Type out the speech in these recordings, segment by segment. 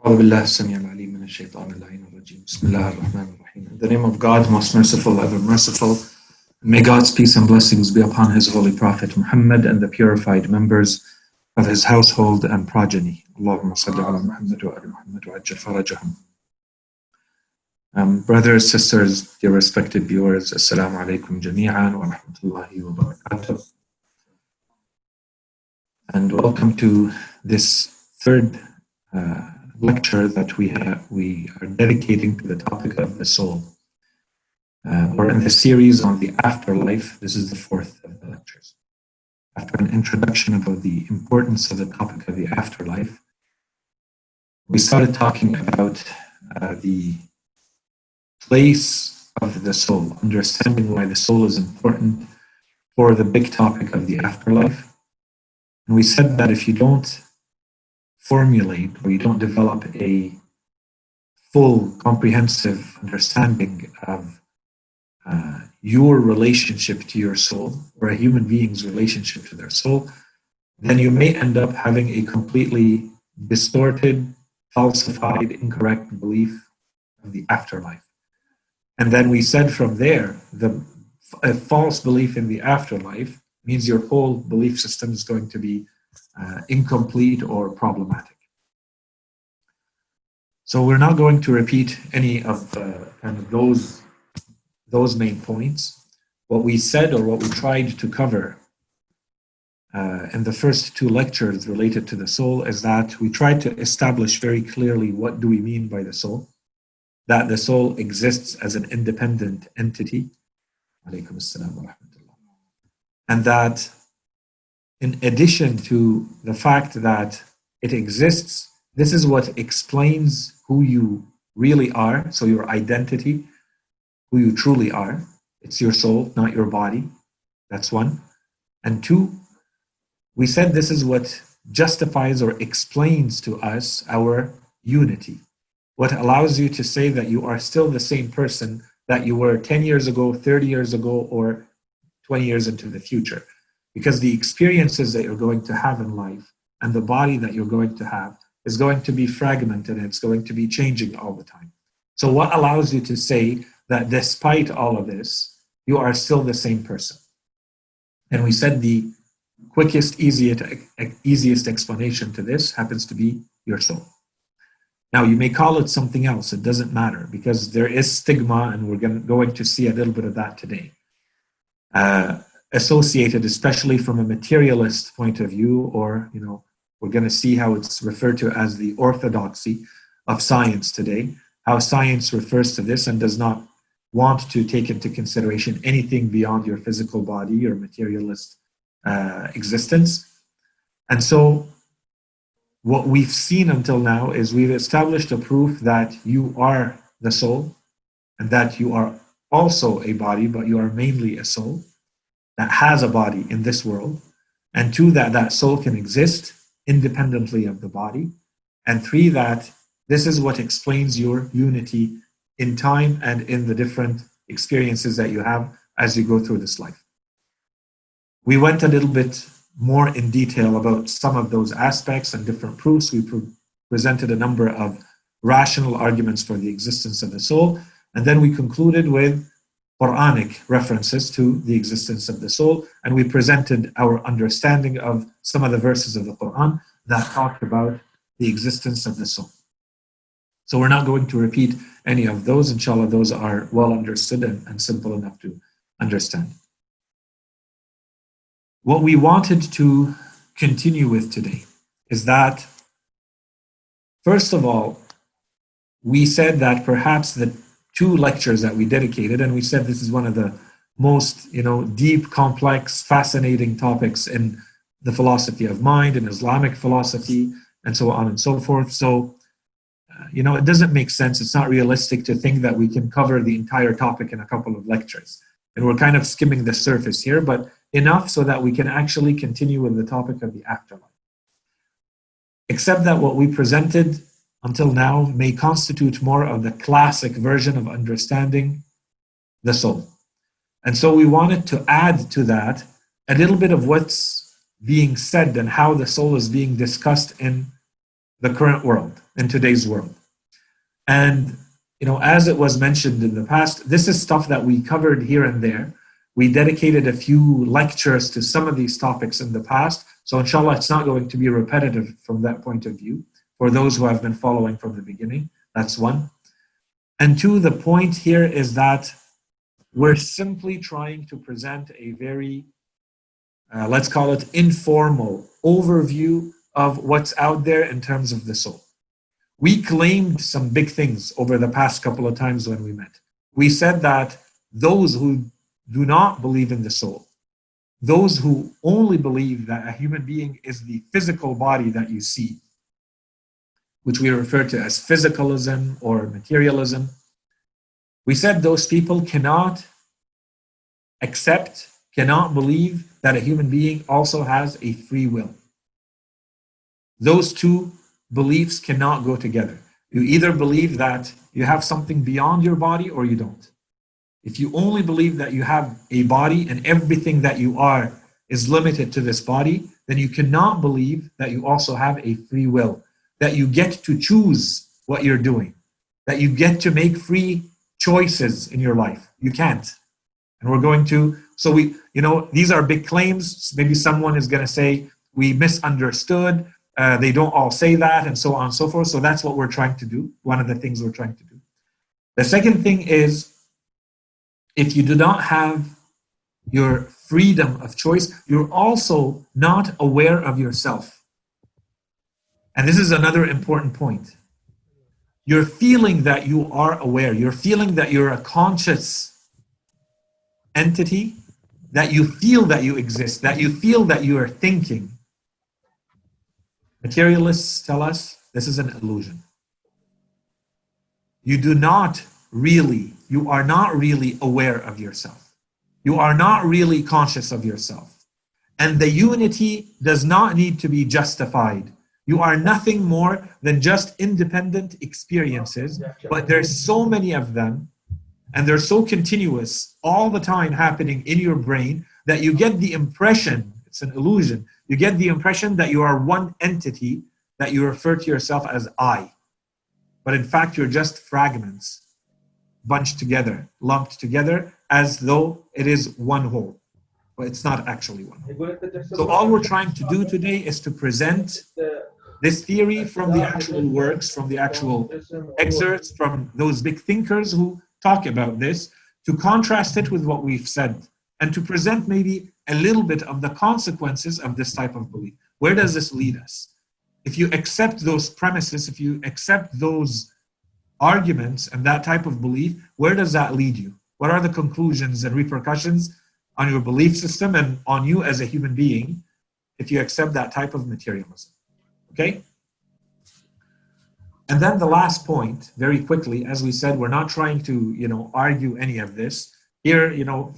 أعوذ بالله السميع العليم من الشيطان اللعين الرجيم. بسم الله الرحمن الرحيم. In the name of God, most merciful, ever merciful. May God's peace and blessings be upon His holy Prophet Muhammad and the purified members of his household and progeny. Allahumma salli ala Muhammad wa ala Muhammad wa Jafar. Brothers, sisters, dear respected viewers, Assalamu alaikum jami'an wa rahmatullahi wa barakatuh. And welcome to this third lecture that we are dedicating to the topic of the soul. We're in the series on the afterlife. This is the fourth of the lectures. After an introduction about the importance of the topic of the afterlife, we started talking about the place of the soul, understanding why the soul is important for the big topic of the afterlife. And we said that if you don't formulate or you don't develop a full, comprehensive understanding of your relationship to your soul, or a human being's relationship to their soul, then you may end up having a completely distorted, falsified, incorrect belief of the afterlife. And then we said from there, a false belief in the afterlife means your whole belief system is going to be incomplete or problematic. So we're not going to repeat any of those main points. What we said, or what we tried to cover in the first two lectures related to the soul, is that we tried to establish very clearly what do we mean by the soul, that the soul exists as an independent entity, and that in addition to the fact that it exists, this is what explains who you really are, so your identity, who you truly are. It's your soul, not your body. That's one. And two, we said this is what justifies or explains to us our unity. What allows you to say that you are still the same person that you were 10 years ago, 30 years ago, or 20 years into the future. Because the experiences that you're going to have in life and the body that you're going to have is going to be fragmented and it's going to be changing all the time. So what allows you to say that despite all of this, you are still the same person? And we said the quickest, easiest explanation to this happens to be your soul. Now, you may call it something else. It doesn't matter, because there is stigma, and we're going to see a little bit of that today. Associated, especially from a materialist point of view, or, we're going to see how it's referred to as the orthodoxy of science today, how science refers to this and does not want to take into consideration anything beyond your physical body, your materialist existence. And so what we've seen until now is we've established a proof that you are the soul and that you are also a body, but you are mainly a soul that has a body in this world. And two, that soul can exist independently of the body. And three, that this is what explains your unity in time and in the different experiences that you have as you go through this life. We went a little bit more in detail about some of those aspects and different proofs. We presented a number of rational arguments for the existence of the soul. And then we concluded with Quranic references to the existence of the soul. And we presented our understanding of some of the verses of the Quran that talk about the existence of the soul. So we're not going to repeat any of those. Inshallah, those are well understood and simple enough to understand. What we wanted to continue with today is that, first of all, we said that perhaps the two lectures that we dedicated, and we said this is one of the most, deep, complex, fascinating topics in the philosophy of mind and Islamic philosophy, and so on and so forth. So, it doesn't make sense. It's not realistic to think that we can cover the entire topic in a couple of lectures. And we're kind of skimming the surface here, but enough so that we can actually continue with the topic of the afterlife. Except that what we presented until now may constitute more of the classic version of understanding the soul. And so we wanted to add to that a little bit of what's being said and how the soul is being discussed in the current world, in today's world. And, as it was mentioned in the past, this is stuff that we covered here and there. We dedicated a few lectures to some of these topics in the past. So inshallah, it's not going to be repetitive from that point of view for those who have been following from the beginning. That's one. And two, the point here is that we're simply trying to present a very, let's call it informal overview of what's out there in terms of the soul. We claimed some big things over the past couple of times when we met. We said that those who do not believe in the soul, those who only believe that a human being is the physical body that you see, which we refer to as physicalism or materialism, we said those people cannot accept, cannot believe that a human being also has a free will. Those two beliefs cannot go together. You either believe that you have something beyond your body or you don't. If you only believe that you have a body and everything that you are is limited to this body, then you cannot believe that you also have a free will, that you get to choose what you're doing, that you get to make free choices in your life. You can't. And we're going to, so these are big claims. Maybe someone is going to say, we misunderstood. They don't all say that, and so on and so forth. So that's what we're trying to do. One of the things we're trying to do. The second thing is, if you do not have your freedom of choice, you're also not aware of yourself. And this is another important point. You're feeling that you are aware. You're feeling that you're a conscious entity, that you feel that you exist, that you feel that you are thinking. Materialists tell us this is an illusion. You are not really aware of yourself. You are not really conscious of yourself. And the unity does not need to be justified. You are nothing more than just independent experiences, but there's so many of them, and they're so continuous all the time happening in your brain that you get the impression, it's an illusion, you get the impression that you are one entity, that you refer to yourself as I. But in fact, you're just fragments bunched together, lumped together, as though it is one whole. But it's not actually one whole. So all we're trying to do today is to present this theory from the actual works, from the actual excerpts, from those big thinkers who talk about this, to contrast it with what we've said, and to present maybe a little bit of the consequences of this type of belief. Where does this lead us? If you accept those premises, if you accept those arguments and that type of belief, where does that lead you? What are the conclusions and repercussions on your belief system and on you as a human being if you accept that type of materialism? Okay? And then the last point, very quickly, as we said, we're not trying to, argue any of this. Here,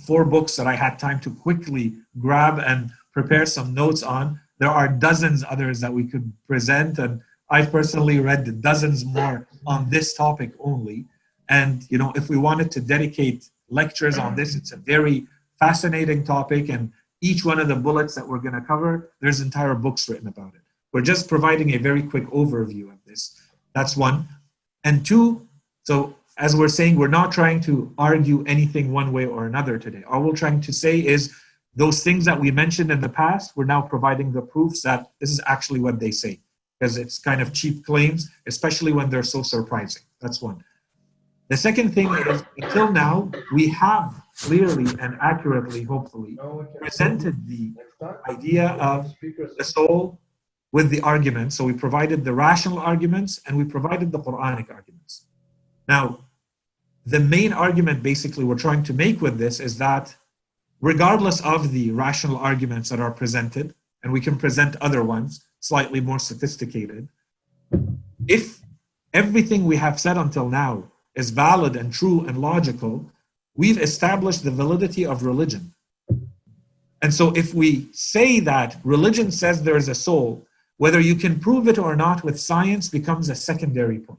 4 books that I had time to quickly grab and prepare some notes on. There are dozens others that we could present, and I've personally read dozens more on this topic only. And, if we wanted to dedicate lectures on this, it's a very fascinating topic, and each one of the bullets that we're going to cover, there's entire books written about it. We're just providing a very quick overview of this. That's one. And two, so as we're saying, we're not trying to argue anything one way or another today. All we're trying to say is those things that we mentioned in the past, we're now providing the proofs that this is actually what they say, because it's kind of cheap claims, especially when they're so surprising. That's one. The second thing is, until now, we have clearly and accurately, hopefully, presented the idea of the soul with the arguments. So we provided the rational arguments and we provided the Quranic arguments. Now, the main argument basically we're trying to make with this is that regardless of the rational arguments that are presented, and we can present other ones, slightly more sophisticated, if everything we have said until now is valid and true and logical, we've established the validity of religion. And so if we say that religion says there is a soul, whether you can prove it or not with science becomes a secondary point,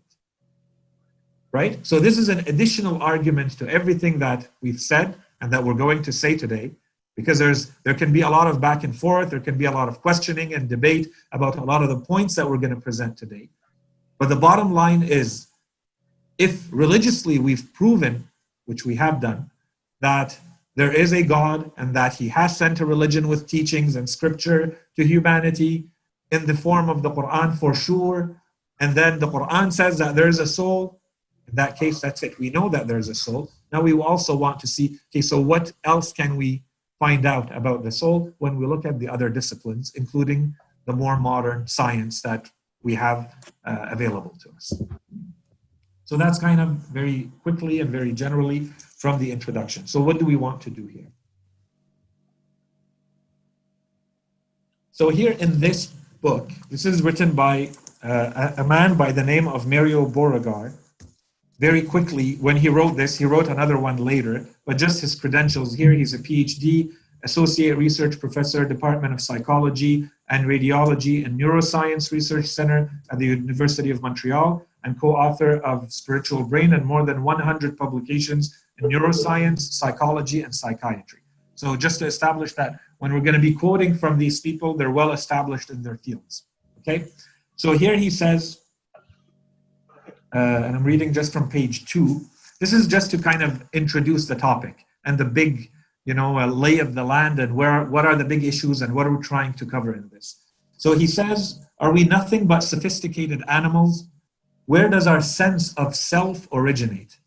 right? So this is an additional argument to everything that we've said and that we're going to say today, because there can be a lot of back and forth, there can be a lot of questioning and debate about a lot of the points that we're going to present today. But the bottom line is, if religiously we've proven, which we have done, that there is a God and that he has sent a religion with teachings and scripture to humanity in the form of the Quran for sure, and then the Quran says that there is a soul, in that case, that's it. We know that there's a soul. Now we also want to see, okay, so what else can we find out about the soul when we look at the other disciplines, including the more modern science that we have available to us. So that's kind of very quickly and very generally from the introduction. So what do we want to do here? So here in this book, this is written by a man by the name of Mario Beauregard. Very quickly, when he wrote this, he wrote another one later, but just his credentials here, he's a PhD, Associate Research Professor, Department of Psychology and Radiology and Neuroscience Research Center at the University of Montreal, and co-author of Spiritual Brain and more than 100 publications in neuroscience, psychology, and psychiatry. So just to establish that when we're going to be quoting from these people, they're well established in their fields. Okay, so here he says, and I'm reading just from page 2. This is just to kind of introduce the topic and the big, lay of the land and what are the big issues and what are we trying to cover in this. So he says, are we nothing but sophisticated animals? Where does our sense of self originate?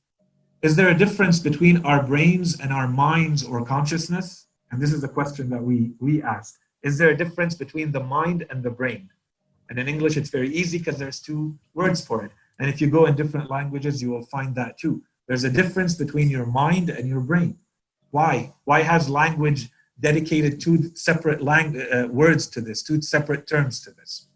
Is there a difference between our brains and our minds or consciousness? And this is the question that we asked. Is there a difference between the mind and the brain? And in English, it's very easy because there's 2 words for it. And if you go in different languages, you will find that too. There's a difference between your mind and your brain. Why? Why has language dedicated 2 separate words to this, 2 separate terms to this?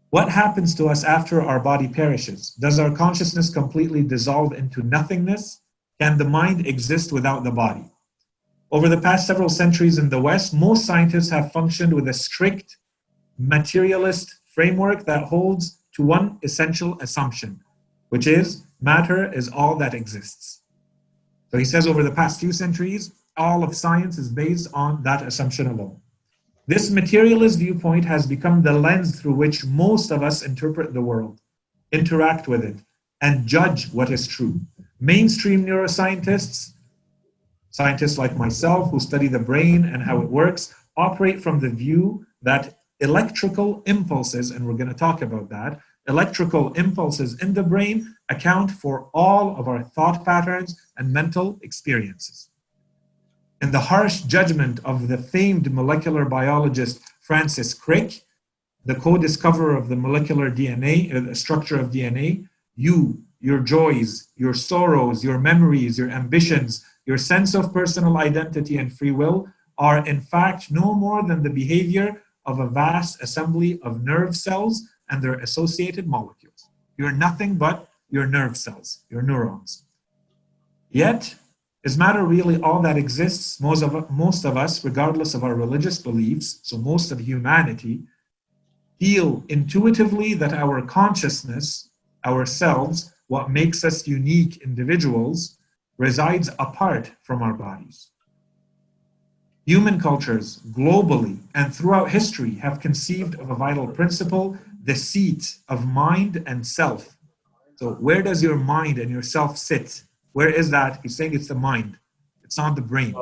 What happens to us after our body perishes? Does our consciousness completely dissolve into nothingness? Can the mind exist without the body? Over the past several centuries in the West, most scientists have functioned with a strict materialist framework that holds to one essential assumption, which is matter is all that exists. So he says over the past few centuries, all of science is based on that assumption alone. This materialist viewpoint has become the lens through which most of us interpret the world, interact with it, and judge what is true. Mainstream neuroscientists, scientists like myself who study the brain and how it works, operate from the view that electrical impulses, and we're going to talk about that, electrical impulses in the brain account for all of our thought patterns and mental experiences. In the harsh judgment of the famed molecular biologist Francis Crick, the co-discoverer of the molecular DNA, the structure of DNA, you, your joys, your sorrows, your memories, your ambitions, your sense of personal identity and free will are in fact no more than the behavior of a vast assembly of nerve cells and their associated molecules. You're nothing but your nerve cells, your neurons. Yet, is matter really all that exists? Most of us, regardless of our religious beliefs, so most of humanity, feel intuitively that our consciousness, ourselves, what makes us unique individuals, resides apart from our bodies. Human cultures, globally and throughout history, have conceived of a vital principle, the seat of mind and self. So where does your mind and your self sit? Where is that? He's saying it's the mind. It's not the brain.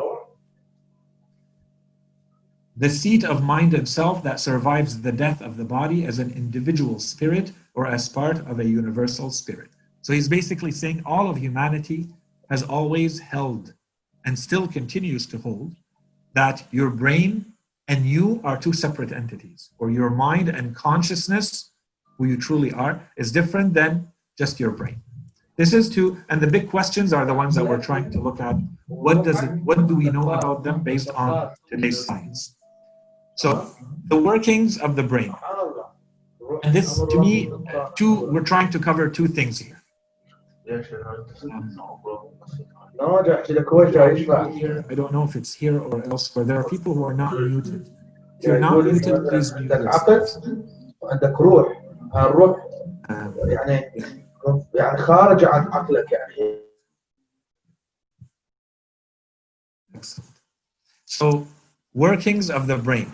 The seat of mind and self that survives the death of the body as an individual spirit or as part of a universal spirit. So he's basically saying all of humanity has always held and still continues to hold that your brain and you are 2 separate entities, or your mind and consciousness, who you truly are, is different than just your brain. This is and the big questions are the ones that we're trying to look at. What do we know about them based on today's science? So the workings of the brain. And this, to me, we're trying to cover 2 things here. I don't know if it's here or elsewhere. There are people who are not muted. If you're not muted, please mute yourself. يعني خارج عن عقلك يعني. Excellent. So, workings of the brain.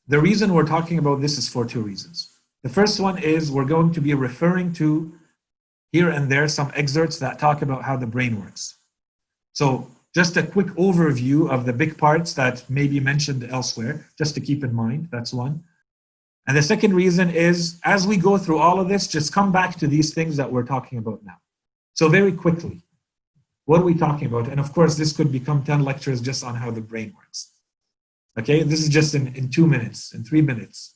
The reason we're talking about this is for two reasons. The first one is we're going to be referring to here and there some excerpts that talk about how the brain works. So just a quick overview of the big parts that may be mentioned elsewhere, just to keep in mind, that's one. And the second reason is, as we go through all of this, just come back to these things that we're talking about now. So very quickly, what are we talking about? And of course, this could become 10 lectures just on how the brain works. Okay, this is just in 2 minutes, in 3 minutes.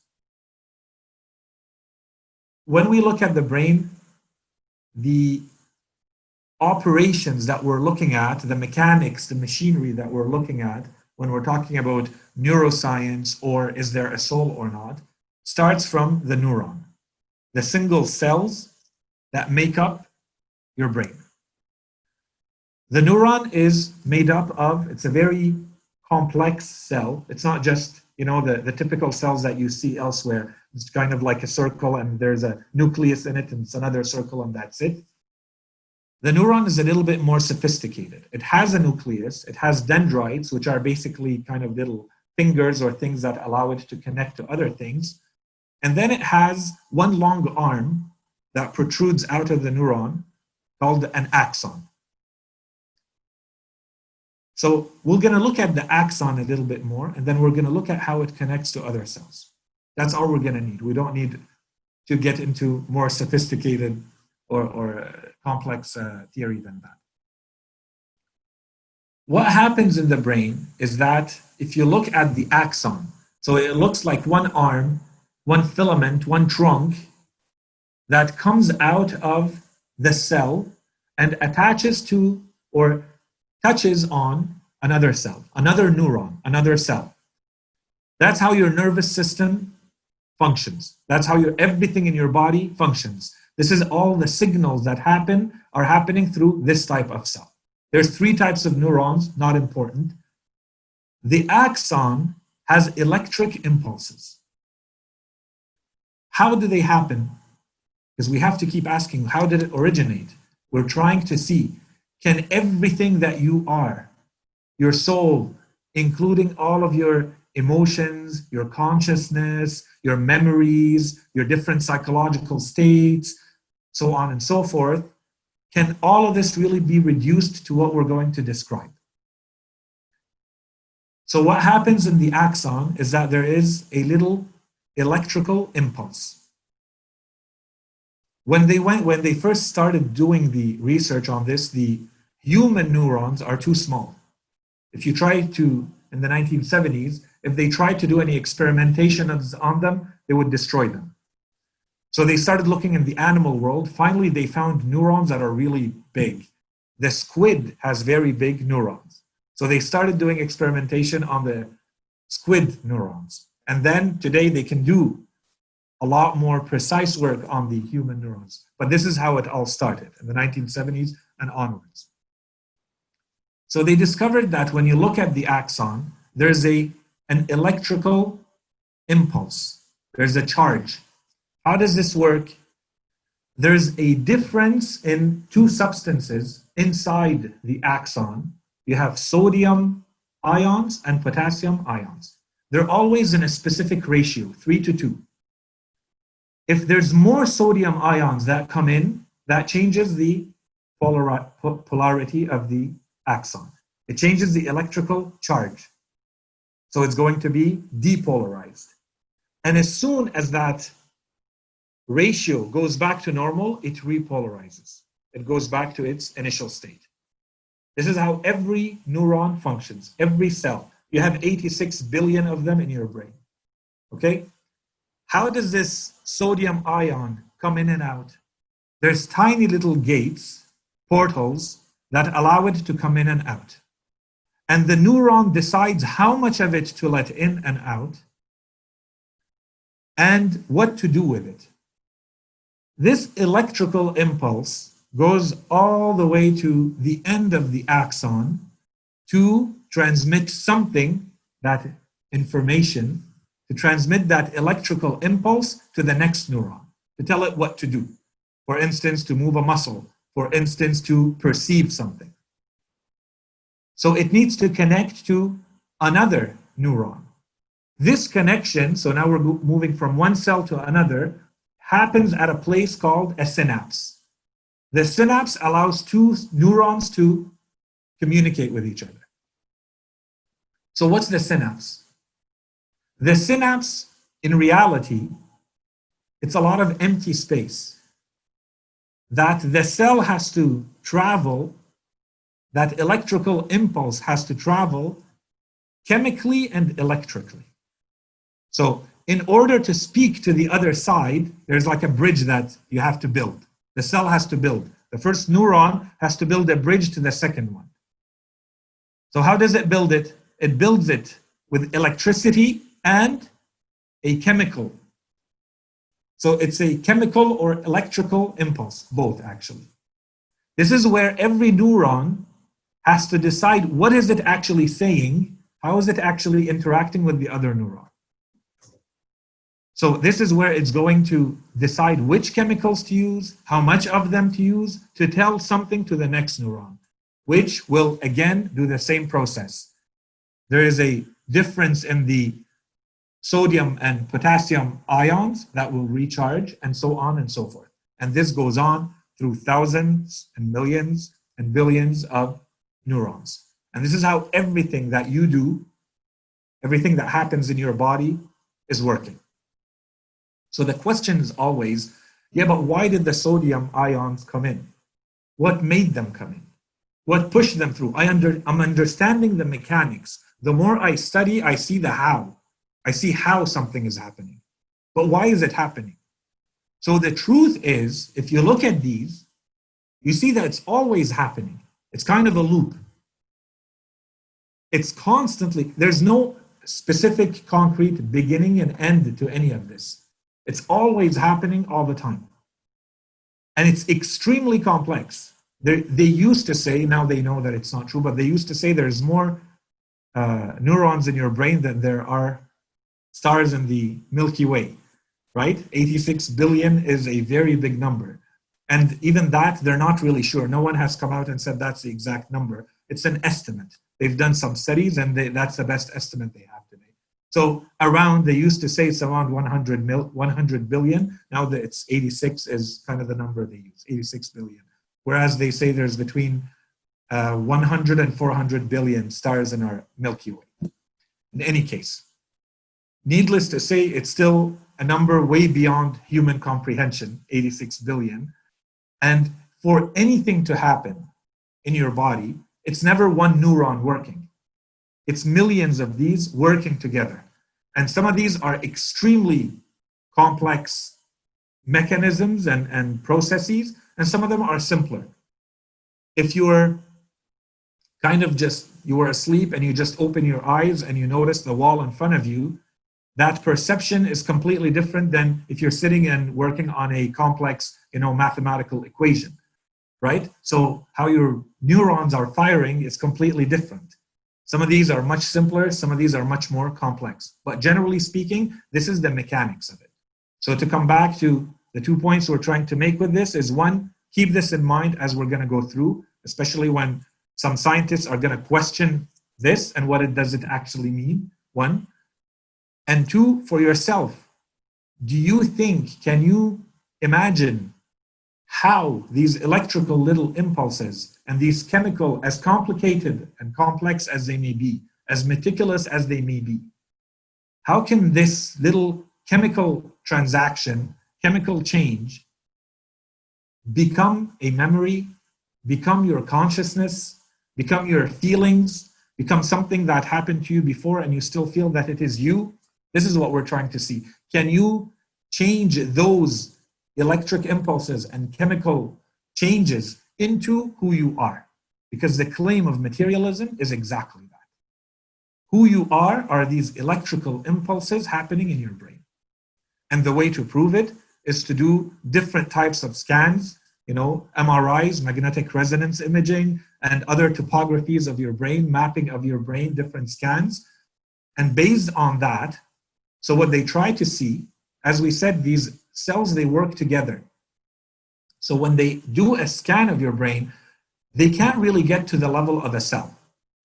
When we look at the brain, the operations that we're looking at, the mechanics, the machinery that we're looking at when we're talking about neuroscience or is there a soul or not, starts from the neuron, the single cells that make up your brain. The neuron is made up of, it's a very complex cell. It's not just, the typical cells that you see elsewhere. It's kind of like a circle and there's a nucleus in it and it's another circle and that's it. The neuron is a little bit more sophisticated. It has a nucleus, it has dendrites, which are basically kind of little fingers or things that allow it to connect to other things. And then it has one long arm that protrudes out of the neuron called an axon. So we're going to look at the axon a little bit more, and then we're going to look at how it connects to other cells. That's all we're going to need. We don't need to get into more sophisticated or complex theory than that. What happens in the brain is that if you look at the axon, so it looks like one arm, one filament, one trunk that comes out of the cell and attaches to or touches on another cell, another neuron, another cell. That's how your nervous system functions. That's how everything in your body functions. This is all the signals that are happening through this type of cell. There's 3 types of neurons, not important. The axon has electric impulses. How do they happen? Because we have to keep asking, how did it originate? We're trying to see, can everything that you are, your soul, including all of your emotions, your consciousness, your memories, your different psychological states, so on and so forth, can all of this really be reduced to what we're going to describe? So what happens in the axon is that there is a little electrical impulse. When they first started doing the research on this, the human neurons are too small. If you try to, in the 1970s, if they tried to do any experimentation on them, they would destroy them. So they started looking in the animal world. Finally, they found neurons that are really big. The squid has very big neurons. So they started doing experimentation on the squid neurons. And then today they can do a lot more precise work on the human neurons. But this is how it all started in the 1970s and onwards. So they discovered that when you look at the axon, there's an electrical impulse. There's a charge. How does this work? There's a difference in 2 substances inside the axon. You have sodium ions and potassium ions. They're always in a specific ratio, 3:2. If there's more sodium ions that come in, that changes the polarity of the axon. It changes the electrical charge. So it's going to be depolarized. And as soon as that ratio goes back to normal, it repolarizes. It goes back to its initial state. This is how every neuron functions, every cell. You have 86 billion of them in your brain. Okay? How does this sodium ion come in and out? There's tiny little gates, portals, that allow it to come in and out. And the neuron decides how much of it to let in and out and what to do with it. This electrical impulse goes all the way to the end of the axon to transmit something, that information, to transmit that electrical impulse to the next neuron, to tell it what to do. For instance, to move a muscle, for instance, to perceive something. So it needs to connect to another neuron. This connection, so now we're moving from one cell to another, happens at a place called a synapse. The synapse allows two neurons to communicate with each other. So what's the synapse? The synapse, in reality, it's a lot of empty space that the cell has to travel, that electrical impulse has to travel chemically and electrically. So in order to speak to the other side, there's like a bridge that you have to build. The cell has to build. The first neuron has to build a bridge to the second one. So how does it build it? It builds it with electricity and a chemical. So it's a chemical or electrical impulse, both actually. This is where every neuron has to decide what is it actually saying, how is it actually interacting with the other neuron. So this is where it's going to decide which chemicals to use, how much of them to use to tell something to the next neuron, which will again do the same process. There is a difference in the sodium and potassium ions that will recharge, and so on and so forth. And this goes on through thousands and millions and billions of neurons. And this is how everything that you do, everything that happens in your body is working. So the question is always, yeah, but why did the sodium ions come in? What made them come in? What pushed them through? I'm understanding the mechanics. The more I study, I see the how. I see how something is happening. But why is it happening? So the truth is, if you look at these, you see that it's always happening. It's kind of a loop. It's constantly, there's no specific concrete beginning and end to any of this. It's always happening all the time. And it's extremely complex. They used to say, now they know that it's not true, but they used to say there's more neurons in your brain than there are stars in the Milky Way, right? 86 billion is a very big number. And even that, they're not really sure. No one has come out and said that's the exact number. It's an estimate. They've done some studies and that's the best estimate they have today. So around, they used to say it's around 100 billion. Now that it's 86 is kind of the number they use, 86 billion. Whereas they say there's between 100 and 400 billion stars in our Milky Way. In any case, needless to say, it's still a number way beyond human comprehension, 86 billion. And for anything to happen in your body, it's never one neuron working. It's millions of these working together. And some of these are extremely complex mechanisms and processes, and some of them are simpler. If you're kind of you were asleep and you just open your eyes and you notice the wall in front of you, that perception is completely different than if you're sitting and working on a complex, mathematical equation, right? So how your neurons are firing is completely different. Some of these are much simpler, some of these are much more complex. But generally speaking, this is the mechanics of it. So to come back to the 2 points we're trying to make with this is, one, keep this in mind as we're going to go through, especially when some scientists are going to question this and what does it actually mean, one. And two, for yourself, do you think, can you imagine how these electrical little impulses and these chemical, as complicated and complex as they may be, as meticulous as they may be, how can this little chemical transaction, chemical change, become a memory, become your consciousness, become your feelings, become something that happened to you before and you still feel that it is you? This is what we're trying to see. Can you change those electric impulses and chemical changes into who you are? Because the claim of materialism is exactly that. Who you are these electrical impulses happening in your brain. And the way to prove it is to do different types of scans, MRIs, magnetic resonance imaging, and other topographies of your brain, mapping of your brain, different scans. And based on that, so what they try to see, as we said, these cells, they work together. So when they do a scan of your brain, they can't really get to the level of a cell.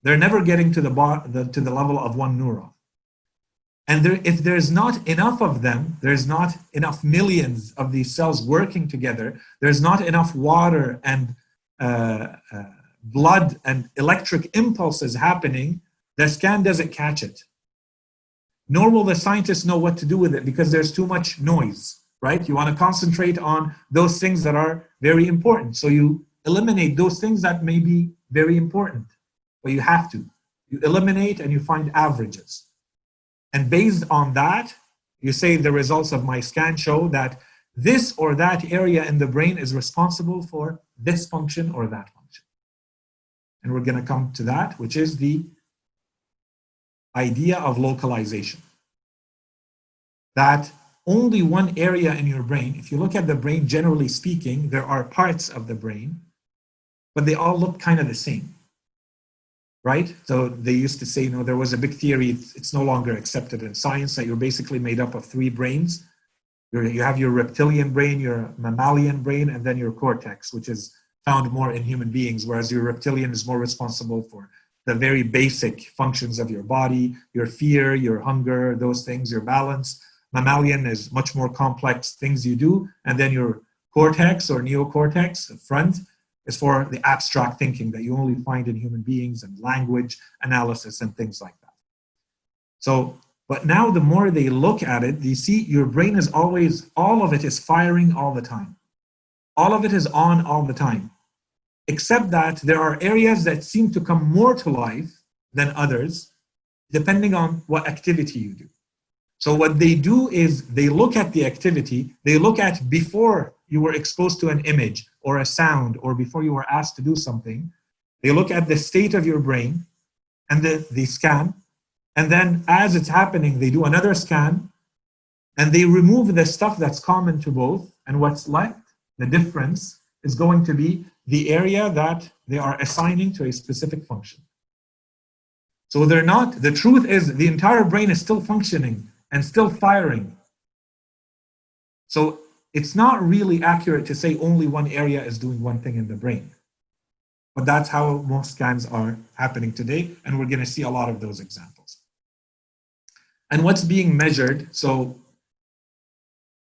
They're never getting to the level of one neuron. And if there's not enough of them, there's not enough millions of these cells working together, there's not enough water and blood and electric impulses happening, the scan doesn't catch it. Nor will the scientists know what to do with it because there's too much noise, right? You want to concentrate on those things that are very important. So you eliminate those things that may be very important, but you have to. You eliminate and you find averages. And based on that, you say the results of my scan show that this or that area in the brain is responsible for this function or that function. And we're going to come to that, which is the idea of localization. That only one area in your brain, if you look at the brain, generally speaking, there are parts of the brain, but they all look kind of the same. Right? So they used to say, there was a big theory, it's no longer accepted in science, that you're basically made up of three brains. You have your reptilian brain, your mammalian brain, and then your cortex, which is found more in human beings, whereas your reptilian is more responsible for the very basic functions of your body, your fear, your hunger, those things, your balance. Mammalian is much more complex things you do, and then your cortex or neocortex, the front, is for the abstract thinking that you only find in human beings and language analysis and things like that. So, but now the more they look at it, you see your brain is always, all of it is firing all the time. All of it is on all the time, except that there are areas that seem to come more to life than others, depending on what activity you do. So what they do is they look at the activity, they look at before you were exposed to an image or a sound, or before you were asked to do something, they look at the state of your brain and they scan. And then as it's happening, they do another scan and they remove the stuff that's common to both. And what's left, the difference, is going to be the area that they are assigning to a specific function. So they're not, the truth is the entire brain is still functioning and still firing. So it's not really accurate to say only one area is doing one thing in the brain. But that's how most scans are happening today, and we're going to see a lot of those examples. And what's being measured, so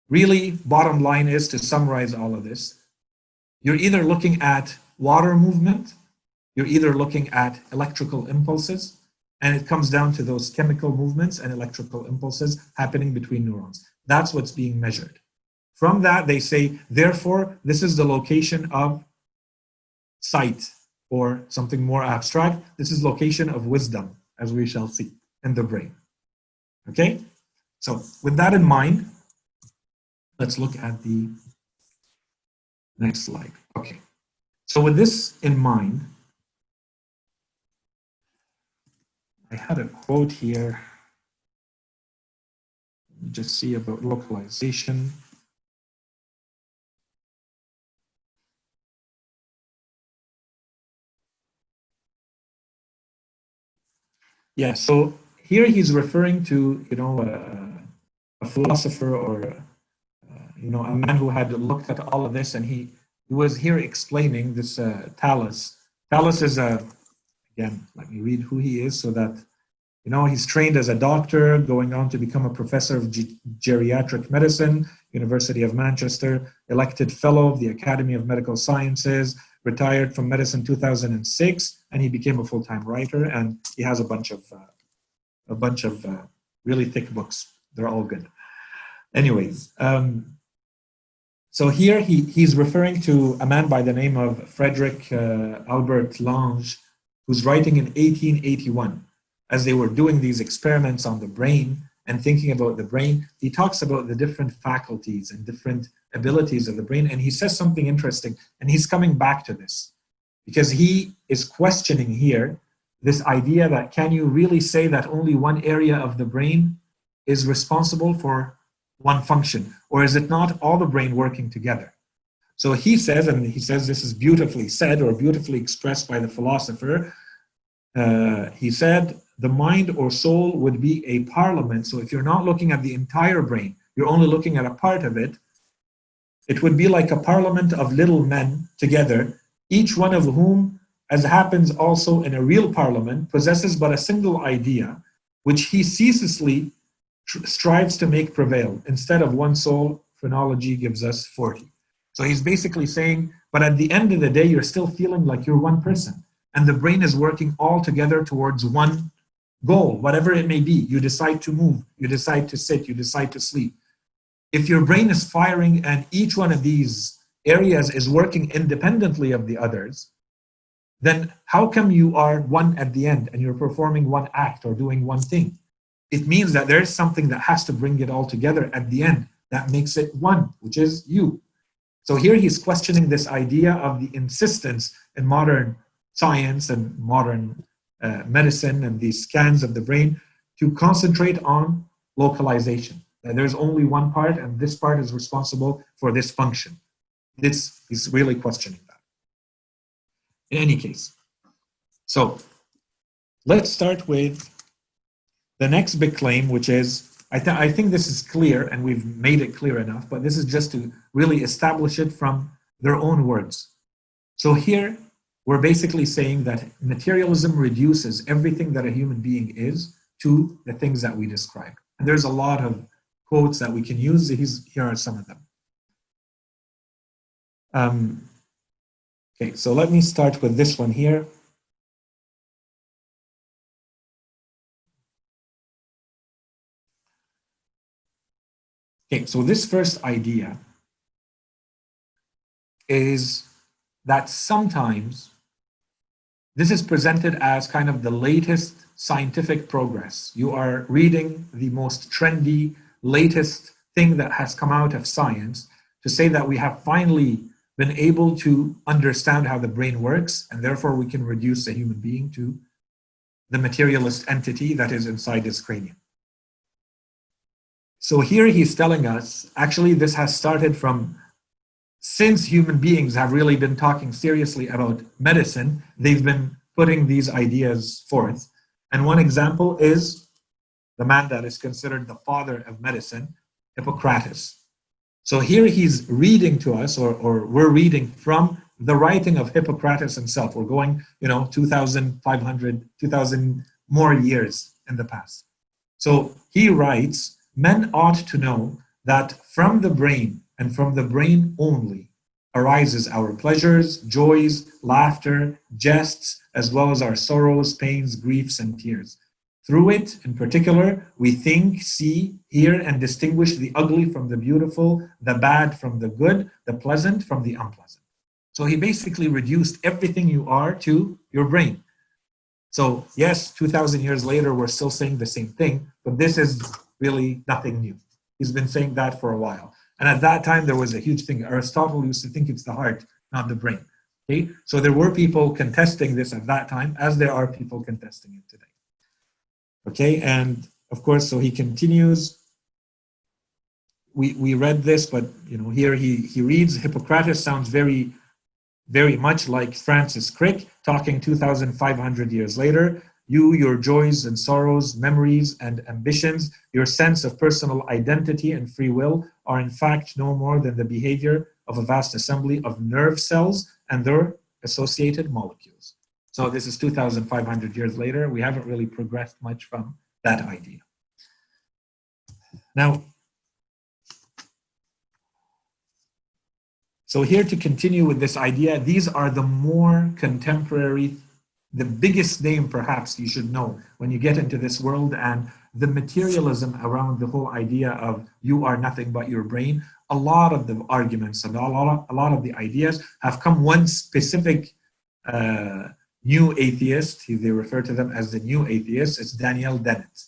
really bottom line is, to summarize all of this, you're either looking at water movement, you're either looking at electrical impulses, and it comes down to those chemical movements and electrical impulses happening between neurons. That's what's being measured. From that, they say, therefore, this is the location of sight, or something more abstract. This is location of wisdom, as we shall see, in the brain. Okay? So with that in mind, let's look at the next slide. Okay. So with this in mind, I had a quote here. Let me just see about localization. Yeah, so here he's referring to, a philosopher or, a man who had looked at all of this, and he was here explaining this Thales. Thales is again, let me read who he is so that, he's trained as a doctor, going on to become a professor of geriatric medicine, University of Manchester, elected fellow of the Academy of Medical Sciences, retired from medicine 2006, and he became a full-time writer, and he has a bunch of really thick books. They're all good. Anyways, so here he's referring to a man by the name of Frederick Albert Lange, who's writing in 1881. As they were doing these experiments on the brain and thinking about the brain, he talks about the different faculties and different abilities of the brain, and he says something interesting, and he's coming back to this because he is questioning here this idea that, can you really say that only one area of the brain is responsible for one function, or is it not all the brain working together? So he says, and he says this is beautifully said or beautifully expressed by the philosopher, he said, the mind or soul would be a parliament. So if you're not looking at the entire brain, you're only looking at a part of it, it would be like a parliament of little men together, each one of whom as happens also in a real parliament, possesses but a single idea, which he ceaselessly strives to make prevail. Instead of one soul, phrenology gives us 40. So he's basically saying, but at the end of the day, you're still feeling like you're one person. And the brain is working all together towards one goal, whatever it may be. You decide to move, you decide to sit, you decide to sleep. If your brain is firing and each one of these areas is working independently of the others, then how come you are one at the end and you're performing one act or doing one thing? It means that there's something that has to bring it all together at the end that makes it one, which is you. So here he's questioning this idea of the insistence in modern science and modern medicine and these scans of the brain to concentrate on localization. That there's only one part and this part is responsible for this function. This is really questioning that. In any case, so let's start with the next big claim, which is, I think this is clear and we've made it clear enough, but this is just to really establish it from their own words. So here, we're basically saying that materialism reduces everything that a human being is to the things that we describe. And there's a lot of quotes that we can use. Here are some of them. Okay, so let me start with this one here. Okay, so this first idea is that sometimes this is presented as kind of the latest scientific progress. You are reading the most trendy, latest thing that has come out of science to say that we have finally been able to understand how the brain works, and therefore we can reduce a human being to the materialist entity that is inside his cranium. So here he's telling us, actually this has started from, since human beings have really been talking seriously about medicine, they've been putting these ideas forth. And one example is the man that is considered the father of medicine, Hippocrates. So here he's reading to us, or we're reading from the writing of Hippocrates himself. We're going, 2,500, 2,000 more years in the past. So he writes, men ought to know that from the brain and from the brain only arises our pleasures, joys, laughter, jests, as well as our sorrows, pains, griefs, and tears. Through it, in particular, we think, see, hear, and distinguish the ugly from the beautiful, the bad from the good, the pleasant from the unpleasant. So he basically reduced everything you are to your brain. So yes, 2,000 years later, we're still saying the same thing, but this is really nothing new. He's been saying that for a while. And at that time, there was a huge thing. Aristotle used to think it's the heart, not the brain. Okay? So there were people contesting this at that time, as there are people contesting it today. Okay, and of course, so he continues. We read this, but here he reads, Hippocrates sounds very, very much like Francis Crick talking 2,500 years later. You, your joys and sorrows, memories and ambitions, your sense of personal identity and free will are in fact no more than the behavior of a vast assembly of nerve cells and their associated molecules. So this is 2,500 years later. We haven't really progressed much from that idea. Now, so here to continue with this idea, these are the more contemporary, the biggest name perhaps you should know when you get into this world, and the materialism around the whole idea of you are nothing but your brain. A lot of the arguments and a lot of the ideas have come one specific new atheist. They refer to them as the new atheists. It's Daniel Dennett.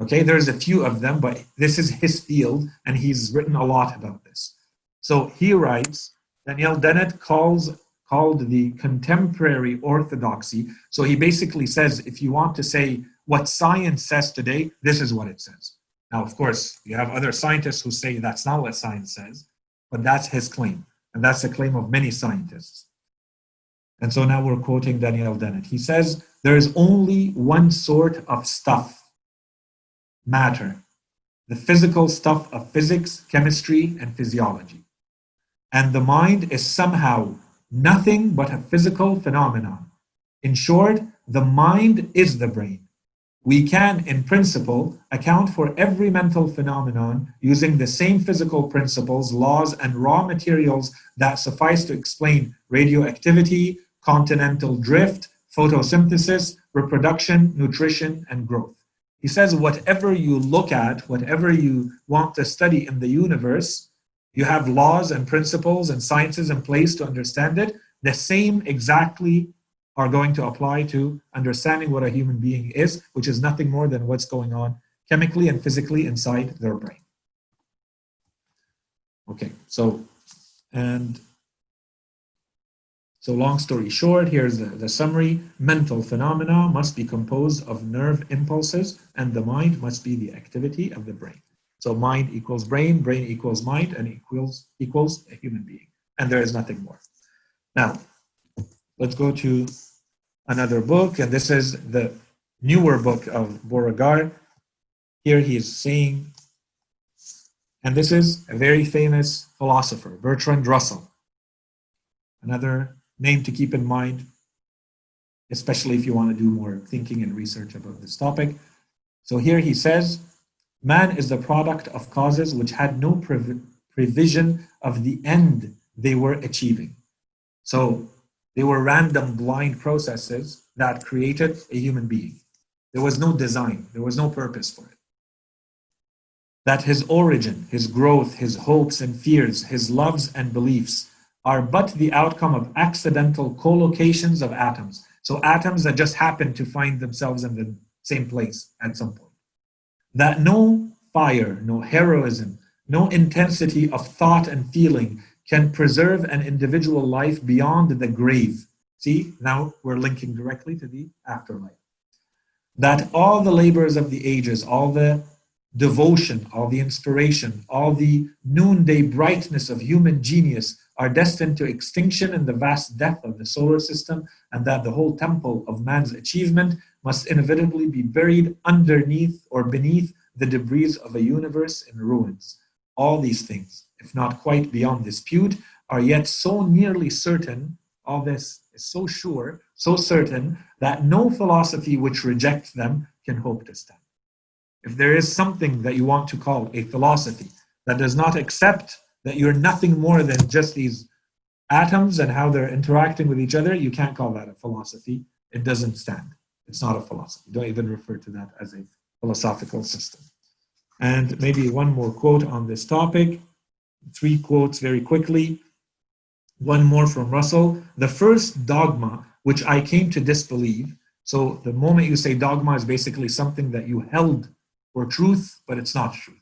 Okay, there's a few of them, but this is his field, and he's written a lot about this. So he writes, Daniel Dennett called the contemporary orthodoxy. So he basically says, if you want to say what science says today, this is what it says. Now, of course, you have other scientists who say that's not what science says, but that's his claim. And that's the claim of many scientists. And so now we're quoting Daniel Dennett. He says, there is only one sort of stuff, matter, the physical stuff of physics, chemistry, and physiology. And the mind is somehow nothing but a physical phenomenon, In short, the mind is the brain. We can, in principle, account for every mental phenomenon using the same physical principles, laws, and raw materials that suffice to explain radioactivity, continental drift, photosynthesis, reproduction, nutrition, and growth. He says, whatever you look at, whatever you want to study in the universe, you have laws and principles and sciences in place to understand it. The same exactly are going to apply to understanding what a human being is, which is nothing more than what's going on chemically and physically inside their brain. Okay, so long story short, here's the summary. Mental phenomena must be composed of nerve impulses, and the mind must be the activity of the brain. So mind equals brain equals mind, and equals a human being. And there is nothing more. Now, let's go to another book, and this is the newer book of Beauregard. Here he is saying, and this is a very famous philosopher, Bertrand Russell. Another name to keep in mind, especially if you want to do more thinking and research about this topic. So here he says, man is the product of causes which had no prevision of the end they were achieving. So they were random blind processes that created a human being. There was no design, there was no purpose for it. That his origin, his growth, his hopes and fears, his loves and beliefs are but the outcome of accidental collocations of atoms. So atoms that just happen to find themselves in the same place at some point. That no fire, no heroism, no intensity of thought and feeling can preserve an individual life beyond the grave. See, now we're linking directly to the afterlife. That all the labors of the ages, all the devotion, all the inspiration, all the noonday brightness of human genius are destined to extinction in the vast depth of the solar system, and that the whole temple of man's achievement must inevitably be buried underneath or beneath the debris of a universe in ruins. All these things, if not quite beyond dispute, are yet so nearly certain, all this is so sure, so certain, that no philosophy which rejects them can hope to stand. If there is something that you want to call a philosophy that does not accept that you're nothing more than just these atoms and how they're interacting with each other, you can't call that a philosophy. It doesn't stand. It's not a philosophy. Don't even refer to that as a philosophical system. And maybe one more quote on this topic. 3 quotes very quickly. One more from Russell. The first dogma which I came to disbelieve. So the moment you say dogma is basically something that you held for truth, but it's not truth.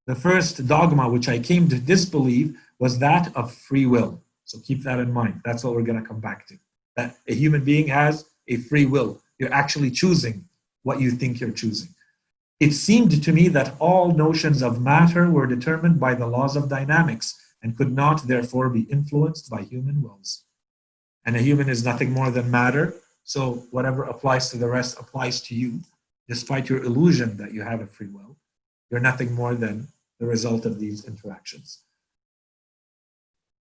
The first dogma which I came to disbelieve was that of free will. So keep that in mind. That's what we're going to come back to. That a human being has a free will. You're actually choosing what you think you're choosing. It seemed to me that all notions of matter were determined by the laws of dynamics and could not therefore be influenced by human wills. And a human is nothing more than matter, so whatever applies to the rest applies to you, despite your illusion that you have a free will. You're nothing more than the result of these interactions.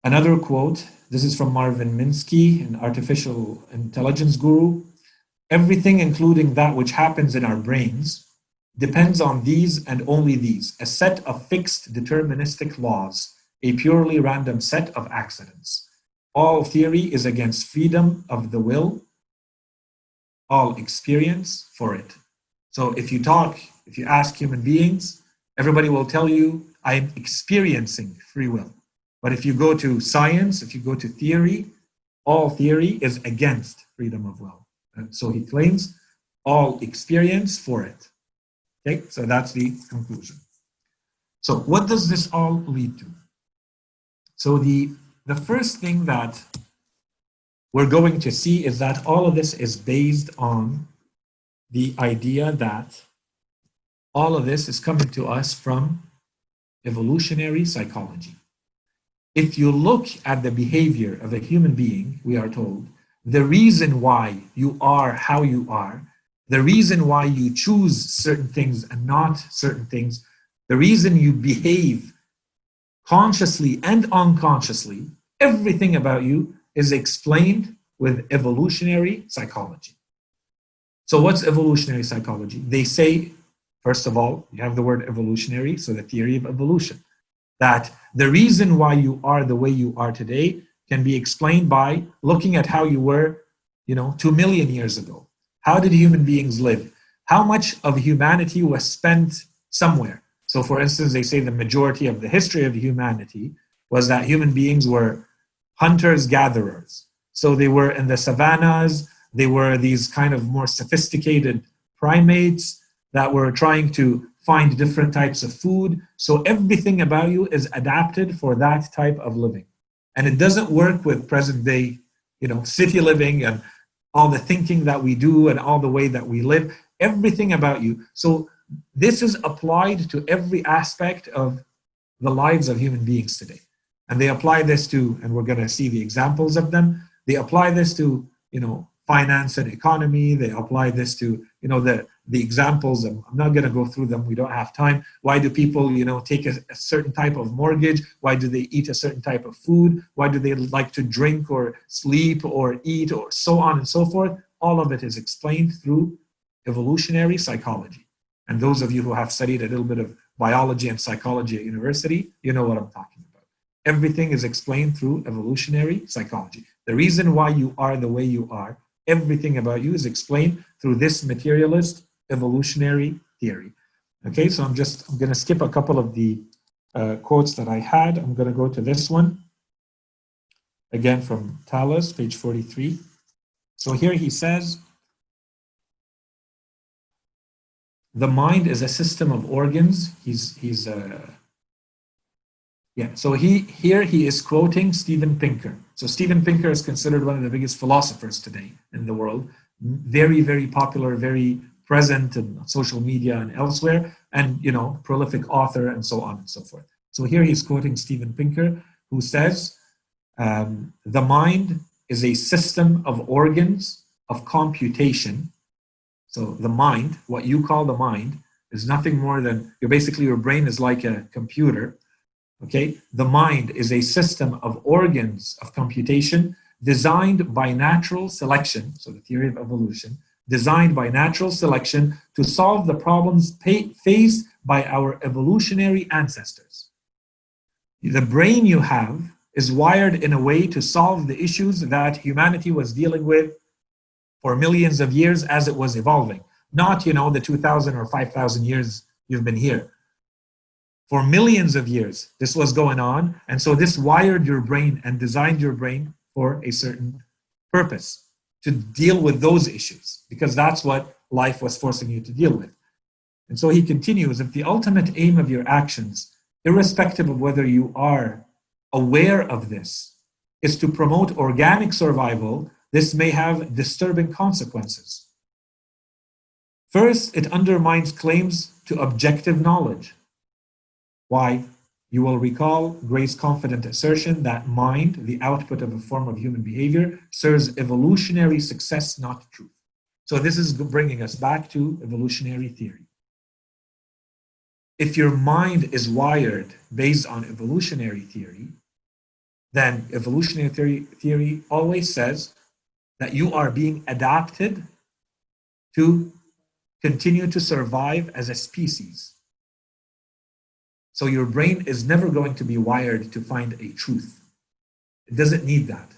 Another quote, this is from Marvin Minsky, an artificial intelligence guru. Everything, including that which happens in our brains, depends on these and only these, a set of fixed deterministic laws, a purely random set of accidents. All theory is against freedom of the will, all experience for it. So if you ask human beings, everybody will tell you, I'm experiencing free will. But if you go to science, if you go to theory, all theory is against freedom of will. And so he claims all experience for it. Okay, so that's the conclusion. So what does this all lead to? So the first thing that we're going to see is that all of this is based on the idea that all of this is coming to us from evolutionary psychology. If you look at the behavior of a human being, we are told, the reason why you are how you are, the reason why you choose certain things and not certain things, the reason you behave consciously and unconsciously, everything about you is explained with evolutionary psychology. So what's evolutionary psychology? They say, first of all, you have the word evolutionary, so the theory of evolution, that the reason why you are the way you are today can be explained by looking at how you were, 2 million years ago. How did human beings live? How much of humanity was spent somewhere? So for instance, they say the majority of the history of humanity was that human beings were hunters gatherers. So they were in the savannas, they were these kind of more sophisticated primates that were trying to find different types of food. So everything about you is adapted for that type of living. And it doesn't work with present day, city living and all the thinking that we do and all the way that we live, everything about you. So this is applied to every aspect of the lives of human beings today. And they apply this to, and we're going to see the examples of them, they apply this to, finance and economy. They apply this to, the examples. I'm not going to go through them. We don't have time. Why do people, take a certain type of mortgage? Why do they eat a certain type of food? Why do they like to drink or sleep or eat or so on and so forth? All of it is explained through evolutionary psychology. And those of you who have studied a little bit of biology and psychology at university, you know what I'm talking about. Everything is explained through evolutionary psychology. The reason why you are the way you are, everything about you is explained through this materialist evolutionary theory. Okay, so I'm going to skip a couple of the quotes that I had. I'm going to go to this one. Again, from Thales, page 43. So here he says, the mind is a system of organs. So he is quoting Steven Pinker. So Steven Pinker is considered one of the biggest philosophers today in the world. Very, very popular, very present in social media and elsewhere, and prolific author and so on and so forth. So here he's quoting Steven Pinker, who says, the mind is a system of organs of computation. So the mind, what you call the mind, is nothing more than, your brain is like a computer. Okay, the mind is a system of organs of computation designed by natural selection, so the theory of evolution, designed by natural selection to solve the problems faced by our evolutionary ancestors. The brain you have is wired in a way to solve the issues that humanity was dealing with for millions of years as it was evolving. Not, the 2,000 or 5,000 years you've been here. For millions of years, this was going on. And so this wired your brain and designed your brain for a certain purpose, to deal with those issues, because that's what life was forcing you to deal with. And so he continues, if the ultimate aim of your actions, irrespective of whether you are aware of this, is to promote organic survival, this may have disturbing consequences. First, it undermines claims to objective knowledge. Why? You will recall Gray's confident assertion that mind, the output of a form of human behavior, serves evolutionary success, not truth. So this is bringing us back to evolutionary theory. If your mind is wired based on evolutionary theory, then evolutionary theory always says that you are being adapted to continue to survive as a species. So your brain is never going to be wired to find a truth. It doesn't need that.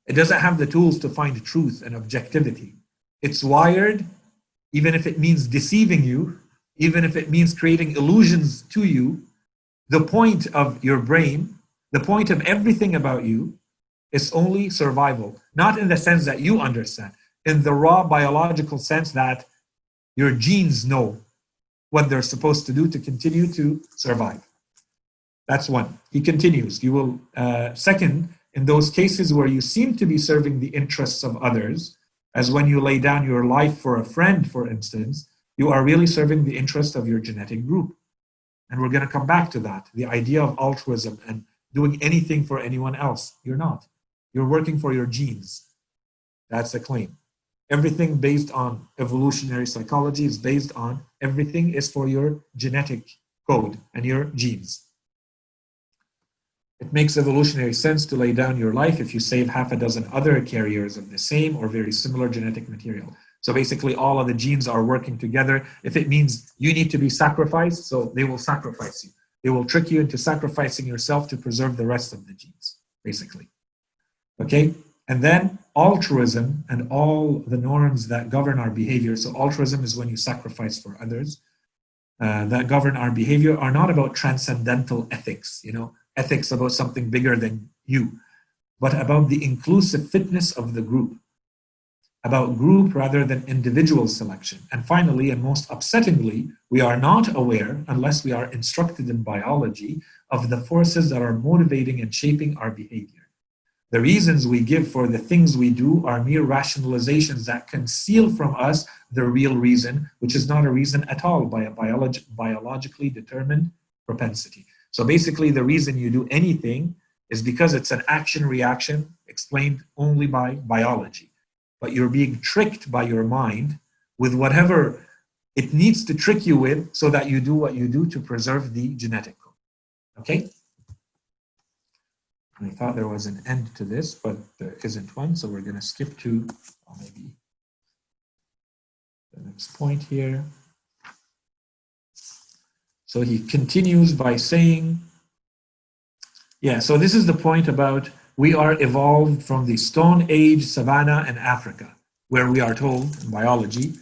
It doesn't have the tools to find truth and objectivity. It's wired, even if it means deceiving you, even if it means creating illusions to you. The point of your brain, the point of everything about you, is only survival. Not in the sense that you understand, in the raw biological sense that your genes know what they're supposed to do to continue to survive. That's one. He continues. You will, second, in those cases where you seem to be serving the interests of others, as when you lay down your life for a friend, for instance, you are really serving the interest of your genetic group. And we're going to come back to that, the idea of altruism and doing anything for anyone else. You're not. You're working for your genes. That's the claim. Everything based on evolutionary psychology is based on everything is for your genetic code and your genes. It makes evolutionary sense to lay down your life if you save half a dozen other carriers of the same or very similar genetic material. So basically all of the genes are working together. If it means you need to be sacrificed, so they will sacrifice you. They will trick you into sacrificing yourself to preserve the rest of the genes, basically. Okay? And then altruism and all the norms that govern our behavior. So altruism is when you sacrifice for others. That govern our behavior are not about transcendental ethics, ethics about something bigger than you, but about the inclusive fitness of the group, about group rather than individual selection. And finally, and most upsettingly, we are not aware, unless we are instructed in biology, of the forces that are motivating and shaping our behavior. The reasons we give for the things we do are mere rationalizations that conceal from us the real reason, which is not a reason at all by a biologically determined propensity. So basically, the reason you do anything is because it's an action-reaction explained only by biology. But you're being tricked by your mind with whatever it needs to trick you with so that you do what you do to preserve the genetic code. Okay? I thought there was an end to this, but there isn't one, so we're going to skip to maybe the next point here. So he continues by saying, yeah, so this is the point about we are evolved from the Stone Age, Savannah, and Africa, where we are told in biology,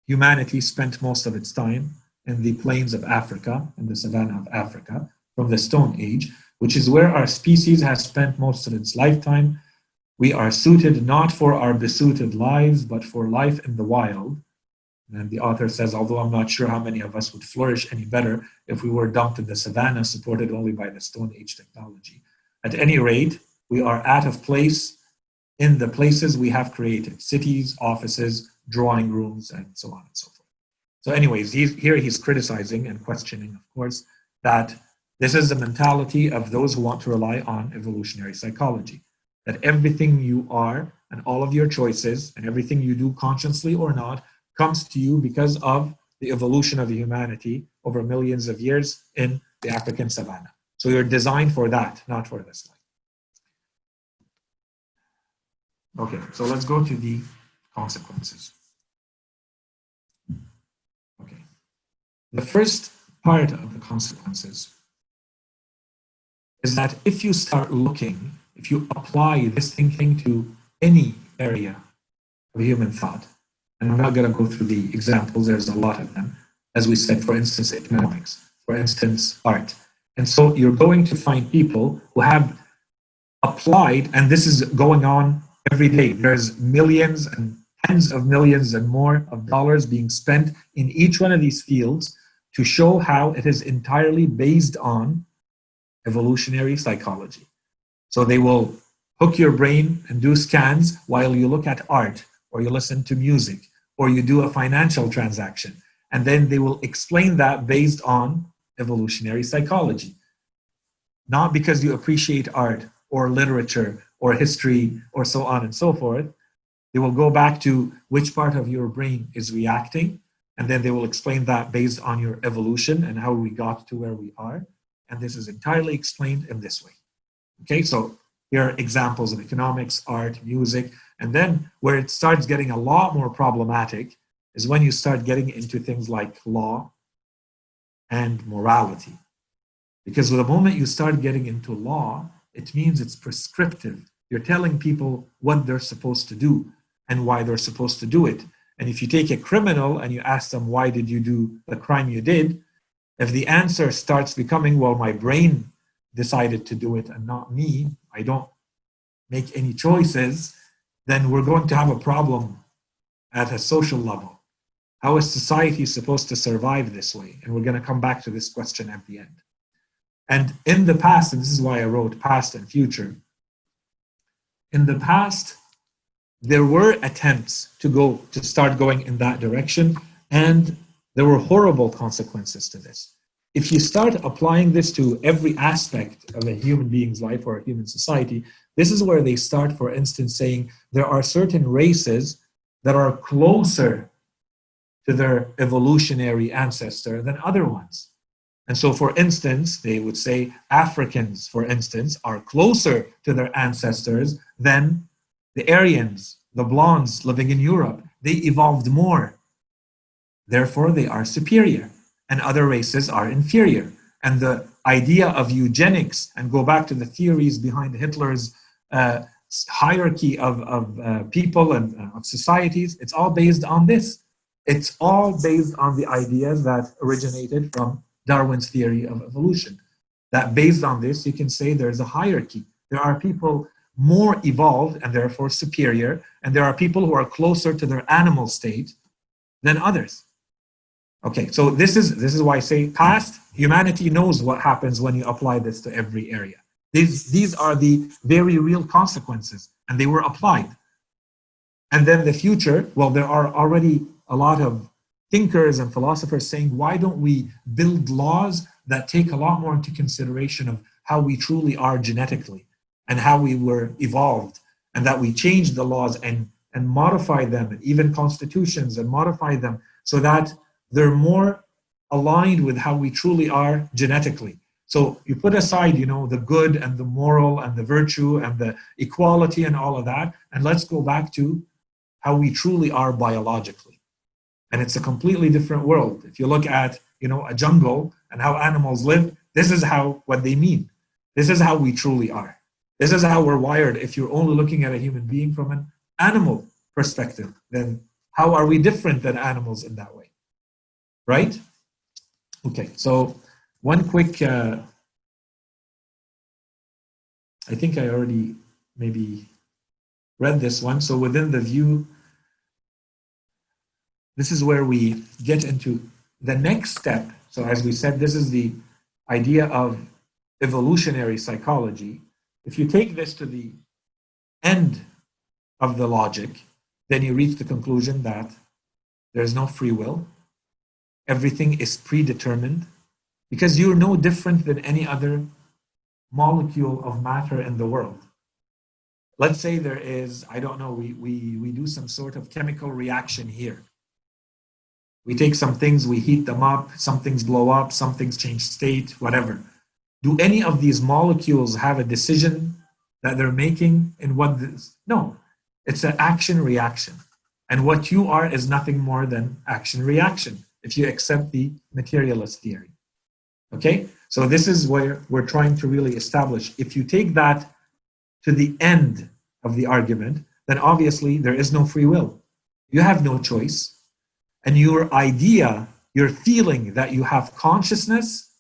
humanity spent most of its time in the plains of Africa, in the Savannah of Africa, from the Stone Age, which is where our species has spent most of its lifetime. We are suited not for our besuited lives, but for life in the wild. And the author says, although I'm not sure how many of us would flourish any better if we were dumped in the savannah, supported only by the Stone Age technology. At any rate, we are out of place in the places we have created, cities, offices, drawing rooms, and so on and so forth. So anyways, he's criticizing and questioning, of course, that this is the mentality of those who want to rely on evolutionary psychology, that everything you are and all of your choices and everything you do consciously or not comes to you because of the evolution of humanity over millions of years in the African savannah. So you're designed for that, not for this life. Okay, so let's go to the consequences. Okay. The first part of the consequences is that if you start looking, if you apply this thinking to any area of human thought, and I'm not going to go through the examples, there's a lot of them. As we said, for instance, economics, for instance, art. And so you're going to find people who have applied, and this is going on every day. There's millions and tens of millions and more of dollars being spent in each one of these fields to show how it is entirely based on evolutionary psychology. So they will hook your brain and do scans while you look at art, or you listen to music, or you do a financial transaction. And then they will explain that based on evolutionary psychology. Not because you appreciate art or literature or history or so on and so forth. They will go back to which part of your brain is reacting, and then they will explain that based on your evolution and how we got to where we are. And this is entirely explained in this way. Okay, so here are examples of economics, art, music, and then where it starts getting a lot more problematic is when you start getting into things like law and morality. Because the moment you start getting into law, it means it's prescriptive. You're telling people what they're supposed to do and why they're supposed to do it. And if you take a criminal and you ask them, why did you do the crime you did? If the answer starts becoming, well, my brain decided to do it and not me, I don't make any choices, then we're going to have a problem at a social level. How is society supposed to survive this way? And we're going to come back to this question at the end. And in the past, and this is why I wrote past and future, in the past, there were attempts to start going in that direction, and there were horrible consequences to this. If you start applying this to every aspect of a human being's life or a human society, this is where they start, for instance, saying there are certain races that are closer to their evolutionary ancestor than other ones. And so, for instance, they would say Africans, for instance, are closer to their ancestors than the Aryans, the blondes living in Europe. They evolved more. Therefore, they are superior, and other races are inferior. And the idea of eugenics, and go back to the theories behind Hitler's uh, hierarchy of people and of societies, it's all based on this. It's all based on the ideas that originated from Darwin's theory of evolution. That based on this, you can say there's a hierarchy. There are people more evolved and therefore superior, and there are people who are closer to their animal state than others. Okay, so this is why I say past humanity knows what happens when you apply this to every area. These are the very real consequences, and they were applied. And then the future, well, there are already a lot of thinkers and philosophers saying, why don't we build laws that take a lot more into consideration of how we truly are genetically and how we were evolved, and that we change the laws and modify them, and even constitutions, and modify them so that they're more aligned with how we truly are genetically. So you put aside, the good and the moral and the virtue and the equality and all of that, and let's go back to how we truly are biologically. And it's a completely different world. If you look at, a jungle and how animals live, this is what they mean. This is how we truly are. This is how we're wired. If you're only looking at a human being from an animal perspective, then how are we different than animals in that way? Right? Okay, so one quick, I think I already maybe read this one. So within the view, this is where we get into the next step. So as we said, this is the idea of evolutionary psychology. If you take this to the end of the logic, then you reach the conclusion that there's no free will. Everything is predetermined, because you're no different than any other molecule of matter in the world. Let's say there is, I don't know, we do some sort of chemical reaction here. We take some things, we heat them up, some things blow up, some things change state, whatever. Do any of these molecules have a decision that they're making in what this? No, it's an action reaction. And what you are is nothing more than action reaction, if you accept the materialist theory. Okay, so this is where we're trying to really establish. If you take that to the end of the argument, then obviously there is no free will. You have no choice. And your idea, your feeling that you have consciousness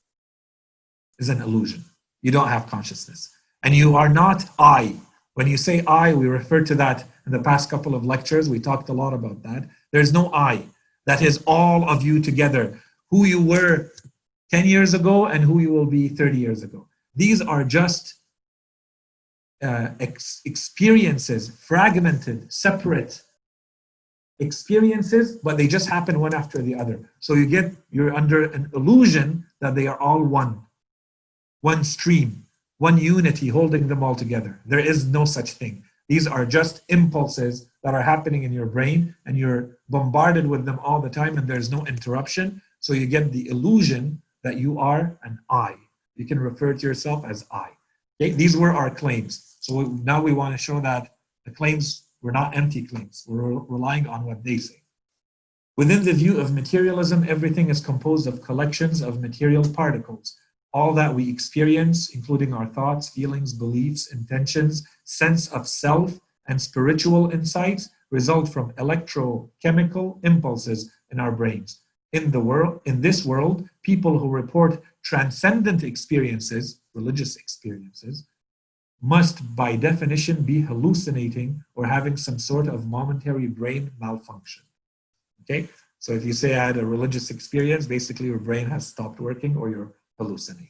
is an illusion. You don't have consciousness. And you are not I. When you say I, we referred to that in the past couple of lectures. We talked a lot about that. There's no I. That is all of you together. Who you were 10 years ago and who you will be 30 years ago. These are just experiences, fragmented, separate experiences, but they just happen one after the other. So you're under an illusion that they are all one stream, one unity holding them all together. There is no such thing. These are just impulses that are happening in your brain, and you're bombarded with them all the time, and there's no interruption. So you get the illusion that you are an I. You can refer to yourself as I. Okay? These were our claims. So now we want to show that the claims were not empty claims. We're relying on what they say. Within the view of materialism, everything is composed of collections of material particles. All that we experience, including our thoughts, feelings, beliefs, intentions, sense of self, and spiritual insights, result from electrochemical impulses in our brains. In this world, people who report transcendent experiences, religious experiences, must by definition be hallucinating or having some sort of momentary brain malfunction. Okay, so if you say I had a religious experience, basically your brain has stopped working or you're hallucinating.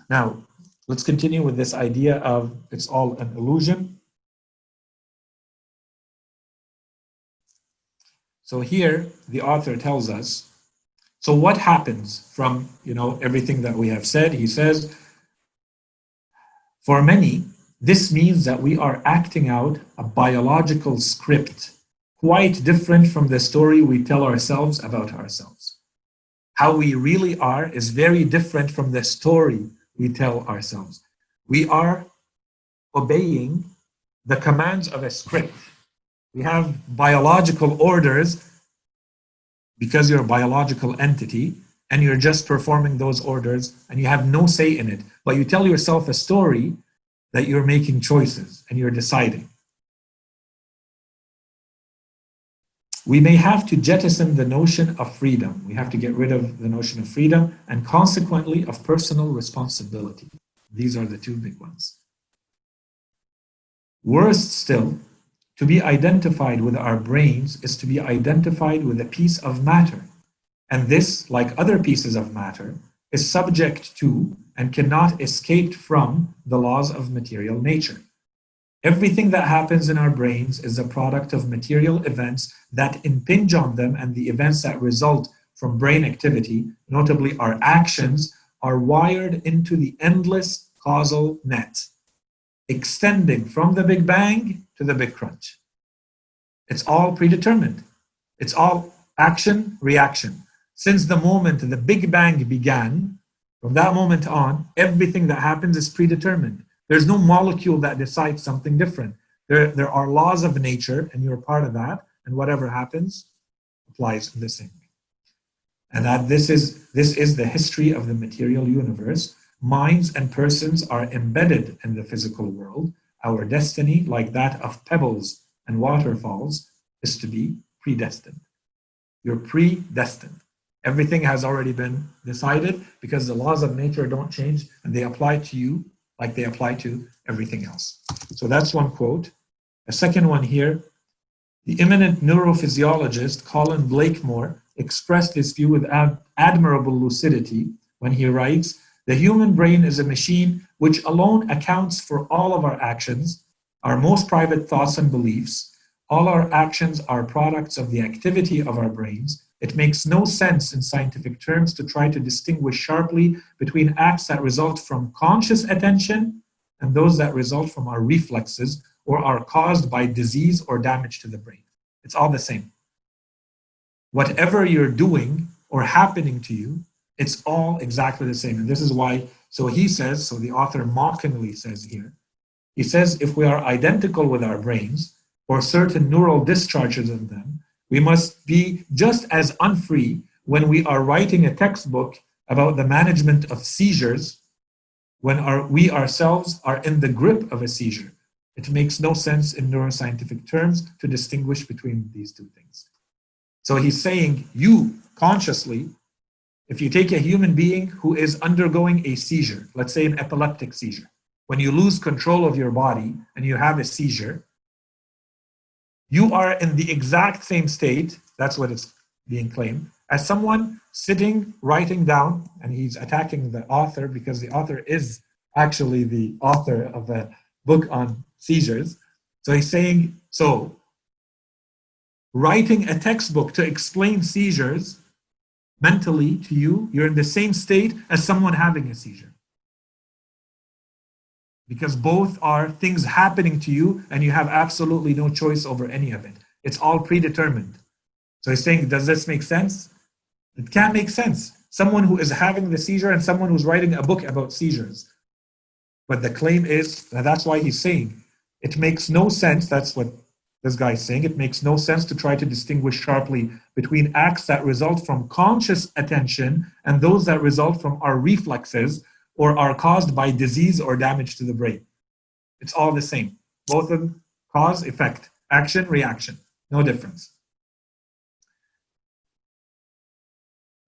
Now, let's continue with this idea of it's all an illusion. So here, the author tells us, so what happens from, everything that we have said? He says, for many, this means that we are acting out a biological script, quite different from the story we tell ourselves about ourselves. how we really are is very different from the story we tell ourselves. We are obeying the commands of a script. We have biological orders because you're a biological entity and you're just performing those orders and you have no say in it. But you tell yourself a story that you're making choices and you're deciding. We may have to jettison the notion of freedom. We have to get rid of the notion of freedom and consequently of personal responsibility. These are the two big ones. Worse still, to be identified with our brains is to be identified with a piece of matter. And this, like other pieces of matter, is subject to and cannot escape from the laws of material nature. Everything that happens in our brains is a product of material events that impinge on them, and the events that result from brain activity, notably our actions, are wired into the endless causal net, extending from the Big Bang to the Big Crunch. It's all predetermined. It's all action, reaction. Since the moment the Big Bang began, from that moment on, everything that happens is predetermined. There's no molecule that decides something different. There are laws of nature, and you're part of that, and whatever happens applies in the same way. And that this is the history of the material universe. Minds and persons are embedded in the physical world. Our destiny, like that of pebbles and waterfalls, is to be predestined. You're predestined. Everything has already been decided because the laws of nature don't change and they apply to you like they apply to everything else. So that's one quote. A second one here, the eminent neurophysiologist Colin Blakemore expressed his view with admirable lucidity when he writes, "The human brain is a machine which alone accounts for all of our actions, our most private thoughts and beliefs. All our actions are products of the activity of our brains. It makes no sense in scientific terms to try to distinguish sharply between acts that result from conscious attention and those that result from our reflexes or are caused by disease or damage to the brain. It's all the same. Whatever you're doing or happening to you, it's all exactly the same." And this is why, so he says, so the author mockingly says here, he says, if we are identical with our brains or certain neural discharges of them, we must be just as unfree when we are writing a textbook about the management of seizures when we ourselves are in the grip of a seizure. It makes no sense in neuroscientific terms to distinguish between these two things. So he's saying you consciously, if you take a human being who is undergoing a seizure, let's say an epileptic seizure, when you lose control of your body and you have a seizure, you are in the exact same state, that's what it's being claimed, as someone sitting, writing down, and he's attacking the author because the author is actually the author of a book on seizures. So he's saying, so writing a textbook to explain seizures mentally to you, you're in the same state as someone having a seizure. Because both are things happening to you and you have absolutely no choice over any of it. It's all predetermined. So he's saying, does this make sense? It can't make sense. Someone who is having the seizure and someone who's writing a book about seizures. But the claim is, and that's why he's saying, it makes no sense, that's what this guy is saying, it makes no sense to try to distinguish sharply between acts that result from conscious attention and those that result from our reflexes or are caused by disease or damage to the brain. It's all the same. Both of them, cause, effect, action, reaction, no difference.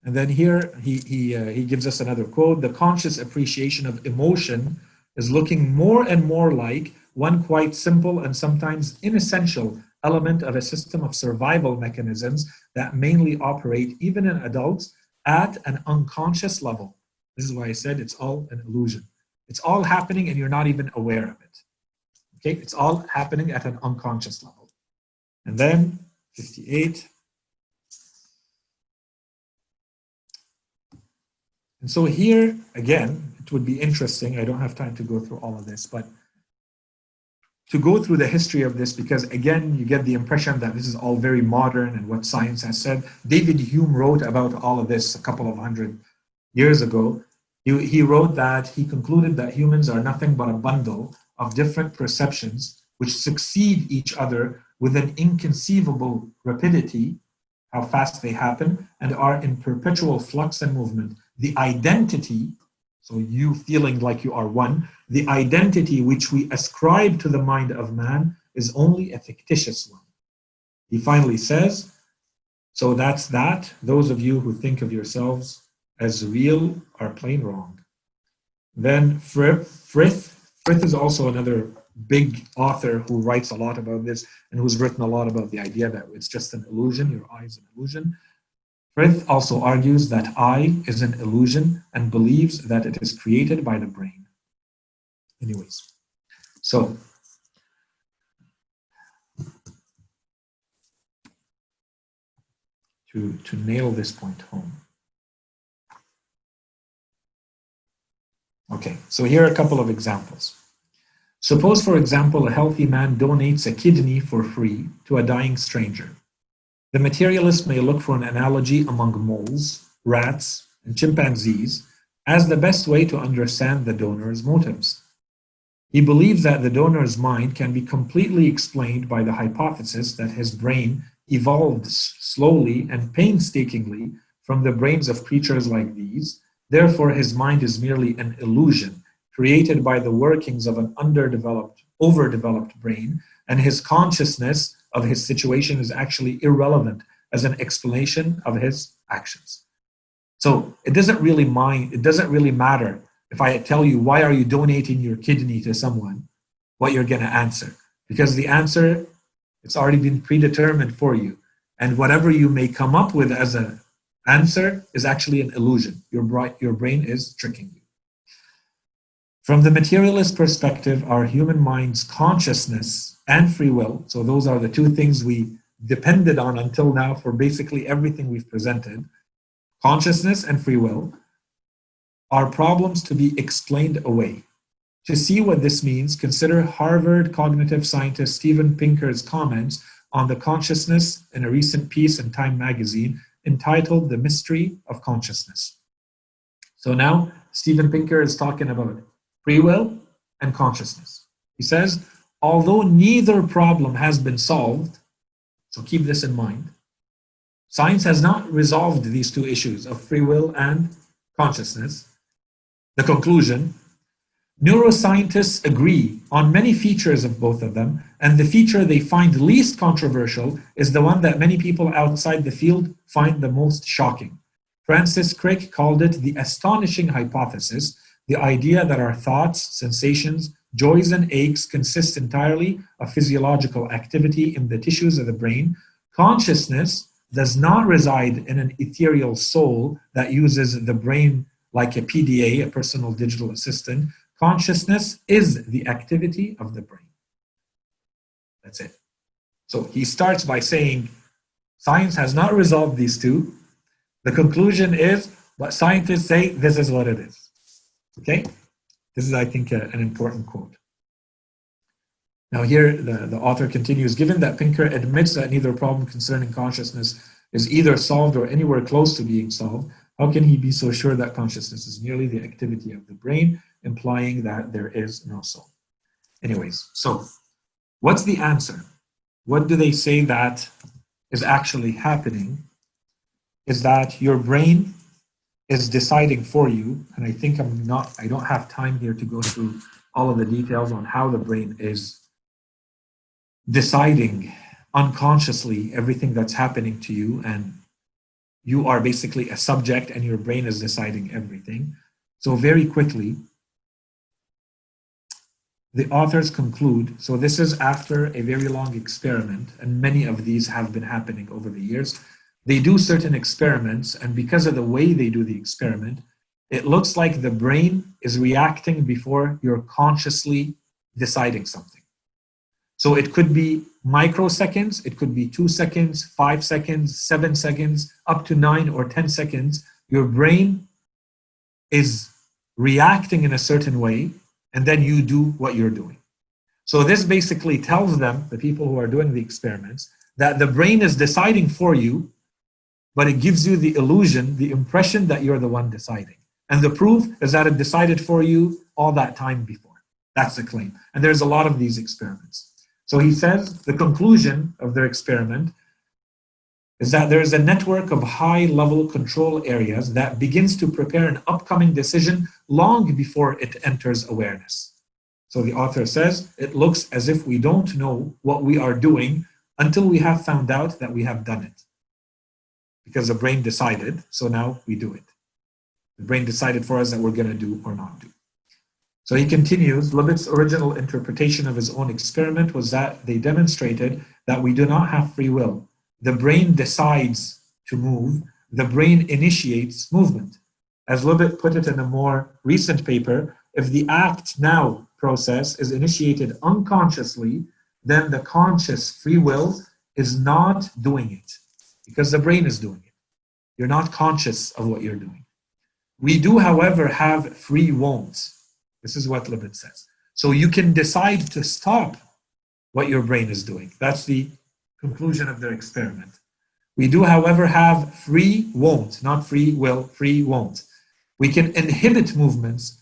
And then here he gives us another quote. The conscious appreciation of emotion is looking more and more like one quite simple and sometimes inessential element of a system of survival mechanisms that mainly operate, even in adults, at an unconscious level. This is why I said it's all an illusion. It's all happening and you're not even aware of it. Okay, it's all happening at an unconscious level. And then 58. And so here, again, it would be interesting. I don't have time to go through all of this, but to go through the history of this, because again, you get the impression that this is all very modern and what science has said. David Hume wrote about all of this a couple of 100 years ago. He wrote that he concluded that humans are nothing but a bundle of different perceptions which succeed each other with an inconceivable rapidity, how fast they happen, and are in perpetual flux and movement. The identity, so you feeling like you are one, the identity which we ascribe to the mind of man is only a fictitious one. He finally says, so that's that. Those of you who think of yourselves as real are plain wrong. Then Frith is also another big author who writes a lot about this and who's written a lot about the idea that it's just an illusion, your eye is an illusion. Frith also argues that eye is an illusion and believes that it is created by the brain. Anyways, so to nail this point home. Okay, so here are a couple of examples. Suppose, for example, a healthy man donates a kidney for free to a dying stranger. The materialist may look for an analogy among moles, rats, and chimpanzees as the best way to understand the donor's motives. He believes that the donor's mind can be completely explained by the hypothesis that his brain evolved slowly and painstakingly from the brains of creatures like these. Therefore, his mind is merely an illusion created by the workings of an overdeveloped brain, and his consciousness of his situation is actually irrelevant as an explanation of his actions. So it doesn't really matter if I tell you, why are you donating your kidney to someone, what you're going to answer, because the answer, it's already been predetermined for you. And whatever you may come up with as an answer is actually an illusion. Your brain is tricking you. From the materialist perspective, our human mind's consciousness and free will, so those are the two things we depended on until now for basically everything we've presented, consciousness and free will, are problems to be explained away. To see what this means, consider Harvard cognitive scientist Steven Pinker's comments on the consciousness in a recent piece in Time magazine entitled The Mystery of Consciousness. So now Steven Pinker is talking about free will and consciousness. He says, although neither problem has been solved, so keep this in mind, science has not resolved these two issues of free will and consciousness. The conclusion, neuroscientists agree on many features of both of them, and the feature they find least controversial is the one that many people outside the field find the most shocking. Francis Crick called it the astonishing hypothesis, the idea that our thoughts, sensations, joys, and aches consist entirely of physiological activity in the tissues of the brain. Consciousness does not reside in an ethereal soul that uses the brain like a PDA, a personal digital assistant. Consciousness is the activity of the brain. That's it. So he starts by saying, science has not resolved these two. The conclusion is what scientists say, this is what it is. Okay? This is, I think, an important quote. Now here, the author continues, given that Pinker admits that neither problem concerning consciousness is either solved or anywhere close to being solved, how can he be so sure that consciousness is merely the activity of the brain, implying that there is no soul? Anyways, so what's the answer? What do they say that is actually happening? Is that your brain is deciding for you, and I think I don't have time here to go through all of the details on how the brain is deciding unconsciously everything that's happening to you, and you are basically a subject and your brain is deciding everything. So very quickly, the authors conclude, so this is after a very long experiment, and many of these have been happening over the years. They do certain experiments, and because of the way they do the experiment, it looks like the brain is reacting before you're consciously deciding something. So it could be microseconds, it could be 2 seconds, 5 seconds, 7 seconds, up to 9 or 10 seconds. Your brain is reacting in a certain way, and then you do what you're doing. So this basically tells them, the people who are doing the experiments, that the brain is deciding for you, but it gives you the illusion, the impression that you're the one deciding. And the proof is that it decided for you all that time before. That's the claim. And there's a lot of these experiments. So he says the conclusion of their experiment is that there is a network of high-level control areas that begins to prepare an upcoming decision long before it enters awareness. So the author says, it looks as if we don't know what we are doing until we have found out that we have done it. Because the brain decided, so now we do it. The brain decided for us that we're going to do or not do. So he continues, Libet's original interpretation of his own experiment was that they demonstrated that we do not have free will. The brain decides to move. The brain initiates movement. As Libet put it in a more recent paper, if the act now process is initiated unconsciously, then the conscious free will is not doing it because the brain is doing it. You're not conscious of what you're doing. We do, however, have free won'ts. This is what Libet says. So you can decide to stop what your brain is doing. That's the conclusion of their experiment. We do, however, have free won't, not free will, free won't. We can inhibit movements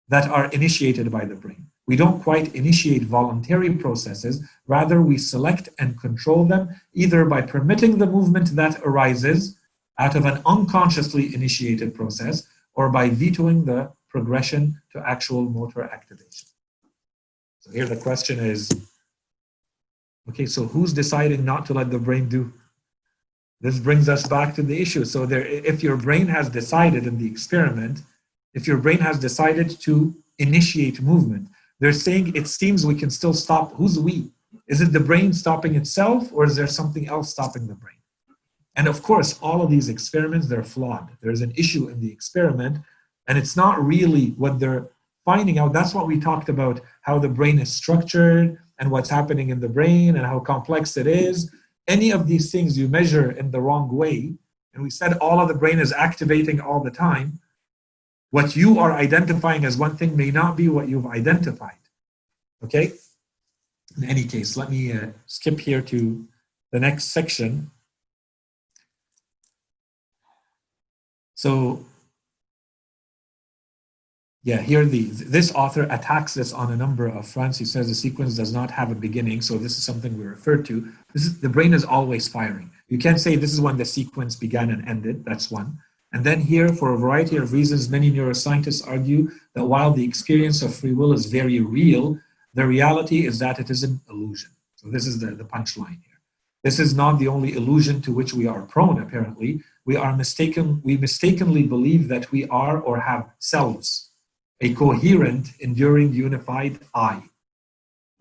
that are initiated by the brain. We don't quite initiate voluntary processes, rather we select and control them either by permitting the movement that arises out of an unconsciously initiated process or by vetoing the progression to actual motor activation. So here the question is, okay, so who's deciding not to let the brain do? This brings us back to the issue. So if your brain has decided in the experiment, if your brain has decided to initiate movement, they're saying it seems we can still stop. Who's we? Is it the brain stopping itself, or is there something else stopping the brain? And of course, all of these experiments, they're flawed. There's an issue in the experiment, and it's not really what they're finding out. That's what we talked about, how the brain is structured and what's happening in the brain and how complex it is. Any of these things you measure in the wrong way, and we said all of the brain is activating all the time, what you are identifying as one thing may not be what you've identified, okay? In any case, let me skip here to the next section. So, yeah, here this author attacks this on a number of fronts. He says the sequence does not have a beginning, so this is something we refer to. The brain is always firing. You can't say this is when the sequence began and ended, that's one. And then here, for a variety of reasons, many neuroscientists argue that while the experience of free will is very real, the reality is that it is an illusion. So this is the punchline here. This is not the only illusion to which we are prone, apparently. We mistakenly believe that we are or have selves, a coherent, enduring, unified I.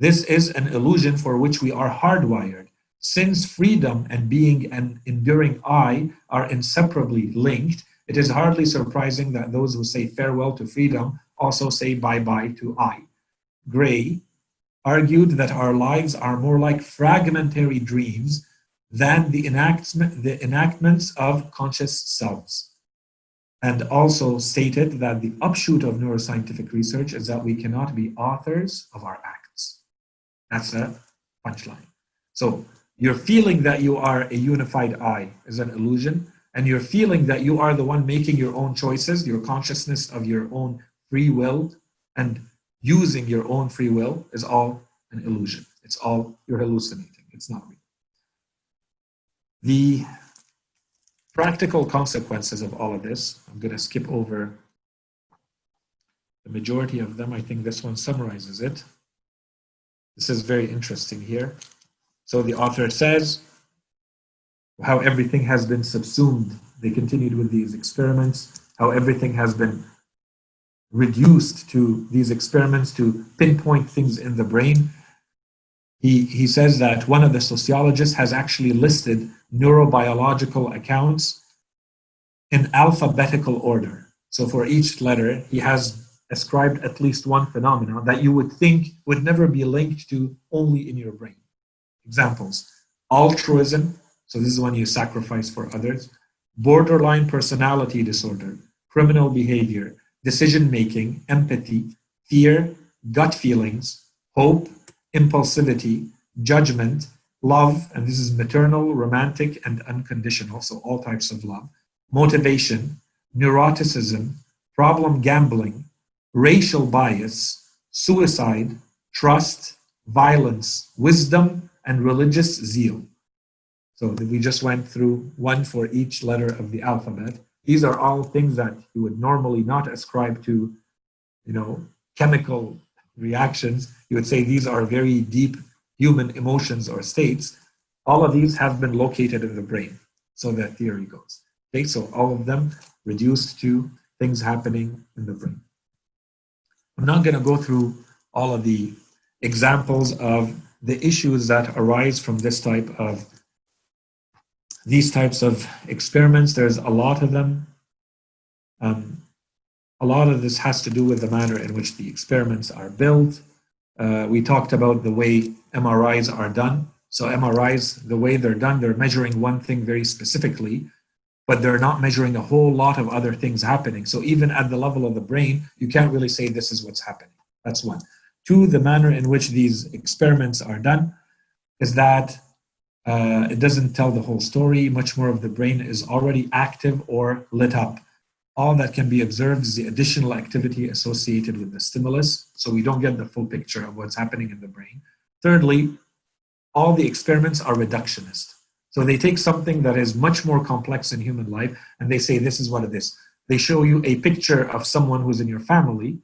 This is an illusion for which we are hardwired. Since freedom and being an enduring I are inseparably linked, it is hardly surprising that those who say farewell to freedom also say bye-bye to I. Gray argued that our lives are more like fragmentary dreams than the enactments of conscious selves, and also stated that the upshoot of neuroscientific research is that we cannot be authors of our acts. That's a punchline. So your feeling that you are a unified I is an illusion, and your feeling that you are the one making your own choices, your consciousness of your own free will and using your own free will is all an illusion. It's all, you're hallucinating. It's not real. The practical consequences of all of this, I'm going to skip over the majority of them. I think this one summarizes it. This is very interesting here. So the author says how everything has been subsumed. They continued with these experiments, how everything has been reduced to these experiments to pinpoint things in the brain. He says that one of the sociologists has actually listed neurobiological accounts in alphabetical order. So for each letter, he has ascribed at least one phenomenon that you would think would never be linked to only in your brain. Examples: altruism, so this is when you sacrifice for others; borderline personality disorder; criminal behavior; decision-making; empathy; fear; gut feelings; hope; impulsivity, judgment, love, and this is maternal, romantic, and unconditional, so all types of love, motivation, neuroticism, problem gambling, racial bias, suicide, trust, violence, wisdom, and religious zeal. So we just went through one for each letter of the alphabet. These are all things that you would normally not ascribe to, chemical reactions. You would say these are very deep human emotions or states. All of these have been located in the brain. So that theory goes. Okay, so all of them reduced to things happening in the brain. I'm not going to go through all of the examples of the issues that arise from these types of experiments. There's a lot of them. A lot of this has to do with the manner in which the experiments are built. We talked about the way MRIs are done. So MRIs, the way they're done, they're measuring one thing very specifically, but they're not measuring a whole lot of other things happening. So even at the level of the brain, you can't really say this is what's happening. That's one. Two, the manner in which these experiments are done is that it doesn't tell the whole story. Much more of the brain is already active or lit up. All that can be observed is the additional activity associated with the stimulus, so we don't get the full picture of what's happening in the brain. Thirdly, all the experiments are reductionist. So they take something that is much more complex in human life and they say this is what it is. They show you a picture of someone who's in your family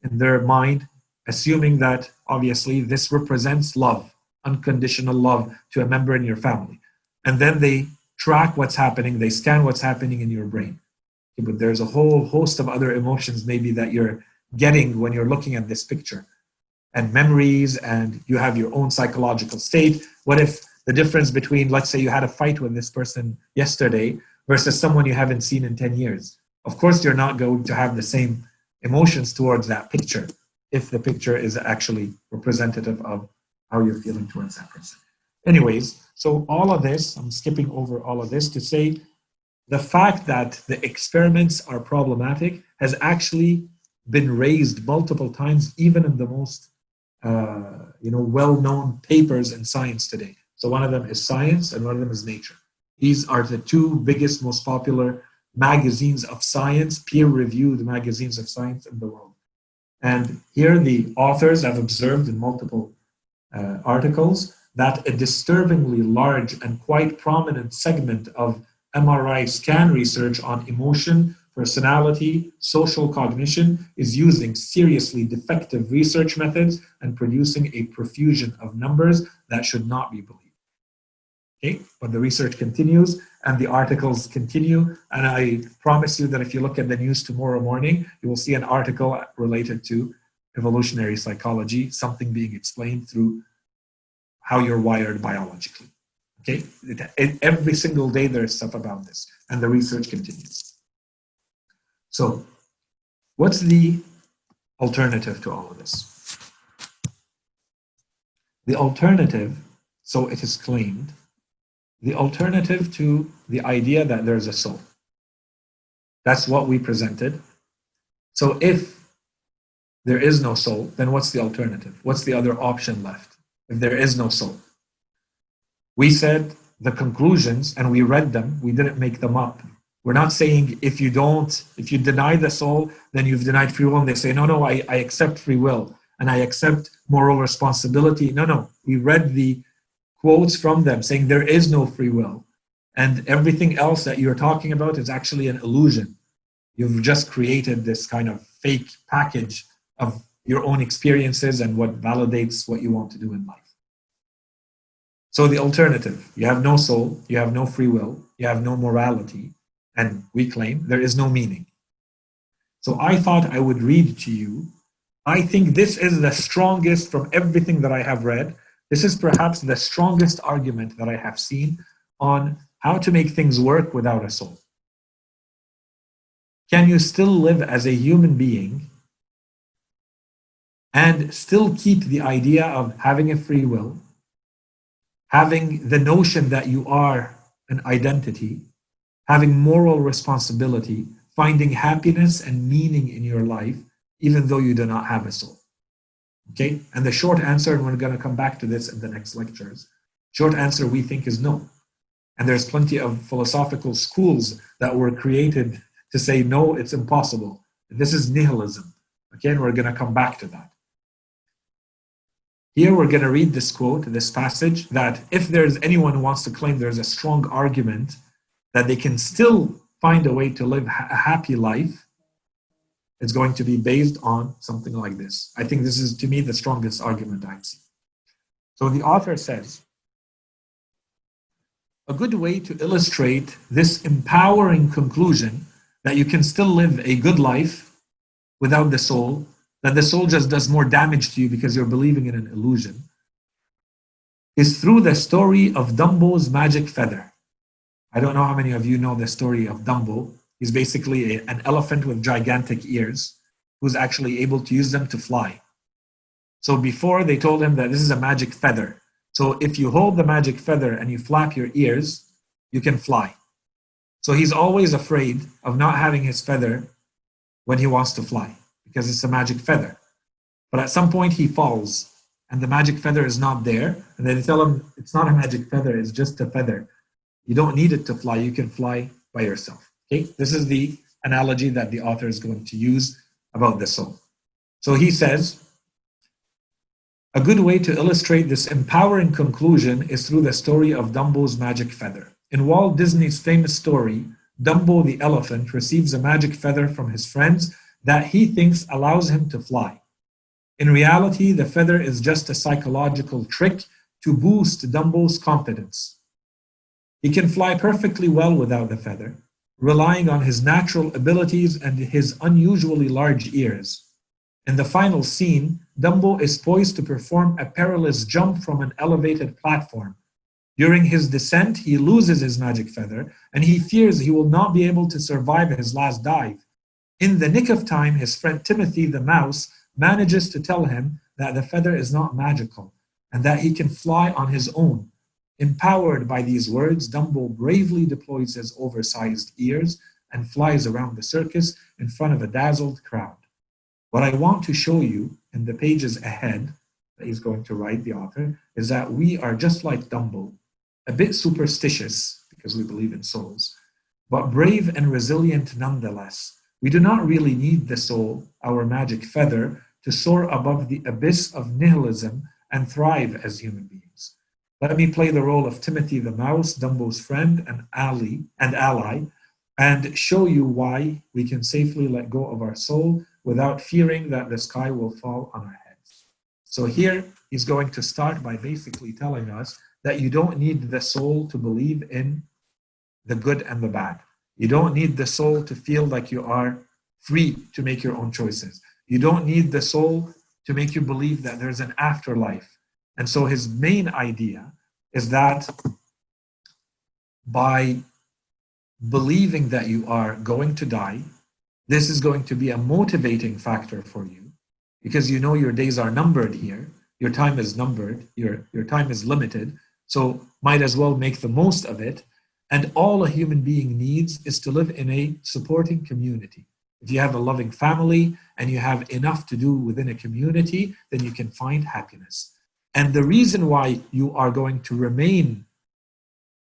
in their mind, assuming that obviously this represents love, unconditional love to a member in your family. And then they track what's happening, they scan what's happening in your brain. But there's a whole host of other emotions maybe that you're getting when you're looking at this picture, and memories, and you have your own psychological state. What if the difference between, let's say you had a fight with this person yesterday versus someone you haven't seen in 10 years? Of course, you're not going to have the same emotions towards that picture if the picture is actually representative of how you're feeling towards that person. Anyways, so all of this, I'm skipping over all of this to say the fact that the experiments are problematic has actually been raised multiple times, even in the most well-known papers in science today. So one of them is Science and one of them is Nature. These are the two biggest, most popular magazines of science, peer-reviewed magazines of science in the world. And here the authors have observed in multiple articles that a disturbingly large and quite prominent segment of MRI scan research on emotion, personality, social cognition is using seriously defective research methods and producing a profusion of numbers that should not be believed. Okay, but the research continues and the articles continue. And I promise you that if you look at the news tomorrow morning, you will see an article related to evolutionary psychology, something being explained through how you're wired biologically. Okay, every single day there's stuff about this, and the research continues. So, what's the alternative to all of this? The alternative, so it is claimed, the alternative to the idea that there's a soul. That's what we presented. So if there is no soul, then what's the alternative? What's the other option left if there is no soul? We said the conclusions and we read them, we didn't make them up. We're not saying if you deny the soul, then you've denied free will. And they say, no, I accept free will and I accept moral responsibility. No, we read the quotes from them saying there is no free will. And everything else that you're talking about is actually an illusion. You've just created this kind of fake package of your own experiences and what validates what you want to do in life. So the alternative, you have no soul, you have no free will, you have no morality, and we claim there is no meaning. So I thought I would read to you. I think this is the strongest from everything that I have read. This is perhaps the strongest argument that I have seen on how to make things work without a soul. Can you still live as a human being and still keep the idea of having a free will, having the notion that you are an identity, having moral responsibility, finding happiness and meaning in your life, even though you do not have a soul? Okay, and the short answer, and we're going to come back to this in the next lectures, short answer we think is no. And there's plenty of philosophical schools that were created to say, no, it's impossible. This is nihilism. Okay, and we're going to come back to that. Here we're going to read this quote, this passage, that if there's anyone who wants to claim there's a strong argument that they can still find a way to live a happy life, it's going to be based on something like this. I think this is, to me, the strongest argument I've seen. So the author says, a good way to illustrate this empowering conclusion that you can still live a good life without the soul, that the soul just does more damage to you because you're believing in an illusion, is through the story of Dumbo's magic feather. I don't know how many of you know the story of Dumbo. He's basically an elephant with gigantic ears who's actually able to use them to fly. So before they told him that this is a magic feather. So if you hold the magic feather and you flap your ears, you can fly. So he's always afraid of not having his feather when he wants to fly because it's a magic feather. But at some point he falls and the magic feather is not there. And they tell him it's not a magic feather, it's just a feather. You don't need it to fly, you can fly by yourself. Okay, this is the analogy that the author is going to use about the soul. So he says, a good way to illustrate this empowering conclusion is through the story of Dumbo's magic feather. In Walt Disney's famous story, Dumbo the elephant receives a magic feather from his friends that he thinks allows him to fly. In reality, the feather is just a psychological trick to boost Dumbo's confidence. He can fly perfectly well without the feather, relying on his natural abilities and his unusually large ears. In the final scene, Dumbo is poised to perform a perilous jump from an elevated platform. During his descent, he loses his magic feather, and he fears he will not be able to survive his last dive. In the nick of time, his friend Timothy the mouse manages to tell him that the feather is not magical, and that he can fly on his own. Empowered by these words, Dumbo bravely deploys his oversized ears and flies around the circus in front of a dazzled crowd. What I want to show you in the pages ahead that he's going to write, the author, is that we are just like Dumbo, a bit superstitious because we believe in souls, but brave and resilient nonetheless. We do not really need the soul, our magic feather, to soar above the abyss of nihilism and thrive as human beings. Let me play the role of Timothy the mouse, Dumbo's friend and ally, and show you why we can safely let go of our soul without fearing that the sky will fall on our heads. So here he's going to start by basically telling us that you don't need the soul to believe in the good and the bad. You don't need the soul to feel like you are free to make your own choices. You don't need the soul to make you believe that there's an afterlife. And so his main idea is that by believing that you are going to die, this is going to be a motivating factor for you because you know your days are numbered here. Your time is numbered. Your time is limited. So might as well make the most of it. And all a human being needs is to live in a supporting community. If you have a loving family and you have enough to do within a community, then you can find happiness. And the reason why you are going to remain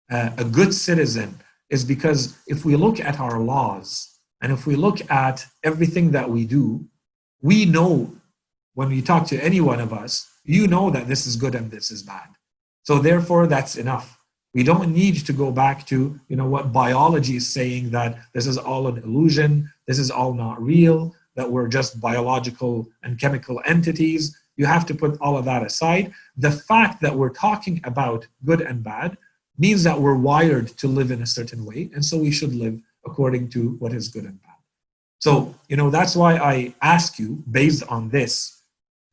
a good citizen is because if we look at our laws and if we look at everything that we do, we know when we talk to any one of us, you know that this is good and this is bad. So therefore, that's enough. We don't need to go back to, what biology is saying, that this is all an illusion, this is all not real, that we're just biological and chemical entities. You have to put all of that aside. The fact that we're talking about good and bad means that we're wired to live in a certain way, and so we should live according to what is good and bad. So, that's why I ask you, based on this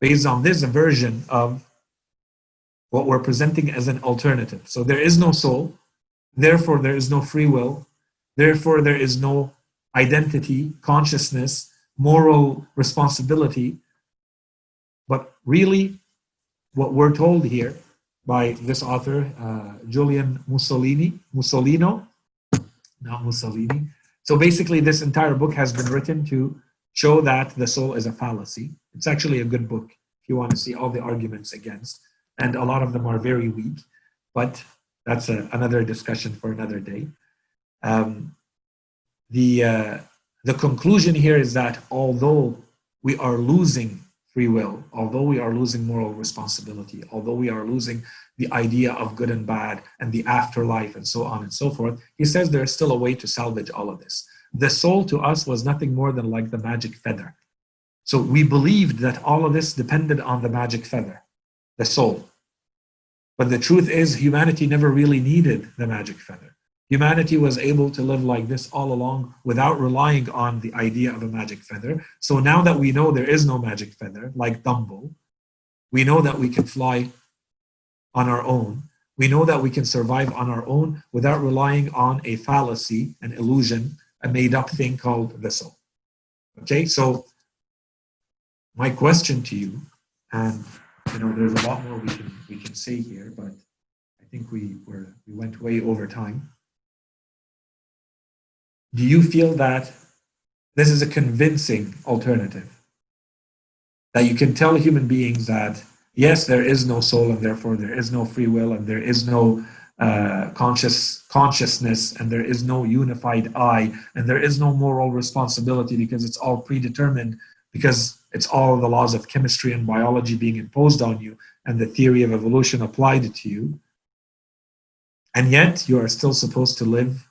version of what we're presenting as an alternative. So there is no soul, therefore there is no free will, therefore there is no identity, consciousness, moral responsibility. But really, what we're told here by this author, Julian Mussolino, not Mussolini. So basically, this entire book has been written to show that the soul is a fallacy. It's actually a good book. if you want to see all the arguments against, and a lot of them are very weak, but that's another discussion for another day. Um, the conclusion here is that although we are losing free will, although we are losing moral responsibility, although we are losing the idea of good and bad and the afterlife and so on and so forth, he says there is still a way to salvage all of this. The soul to us was nothing more than like the magic feather. So we believed that all of this depended on the magic feather, the soul. But the truth is, humanity never really needed the magic feather. Humanity was able to live like this all along without relying on the idea of a magic feather. So now that we know there is no magic feather, like Dumbo, we know that we can fly on our own. We know that we can survive on our own without relying on a fallacy, an illusion, a made-up thing called the soul. Okay, so my question to you, and there's a lot more we can say here, but I think we went way over time. Do you feel that this is a convincing alternative? That you can tell human beings that, yes, there is no soul and therefore there is no free will and there is no consciousness and there is no unified I and there is no moral responsibility because it's all predetermined, because it's all the laws of chemistry and biology being imposed on you and the theory of evolution applied to you. And yet you are still supposed to live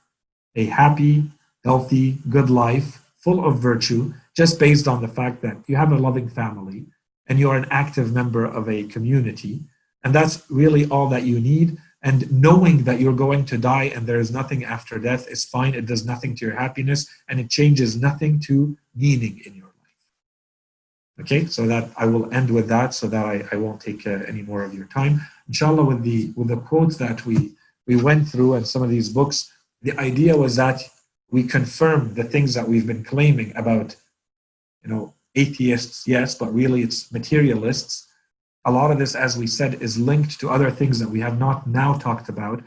a happy, healthy, good life, full of virtue, just based on the fact that you have a loving family and you're an active member of a community. And that's really all that you need. And knowing that you're going to die and there is nothing after death is fine. It does nothing to your happiness and it changes nothing to meaning in your life. Okay, so that I will end with that so that I won't take any more of your time. Inshallah, with the quotes that we went through and some of these books, the idea was that we confirm the things that we've been claiming about, atheists, yes, but really it's materialists. A lot of this, as we said, is linked to other things that we have not now talked about.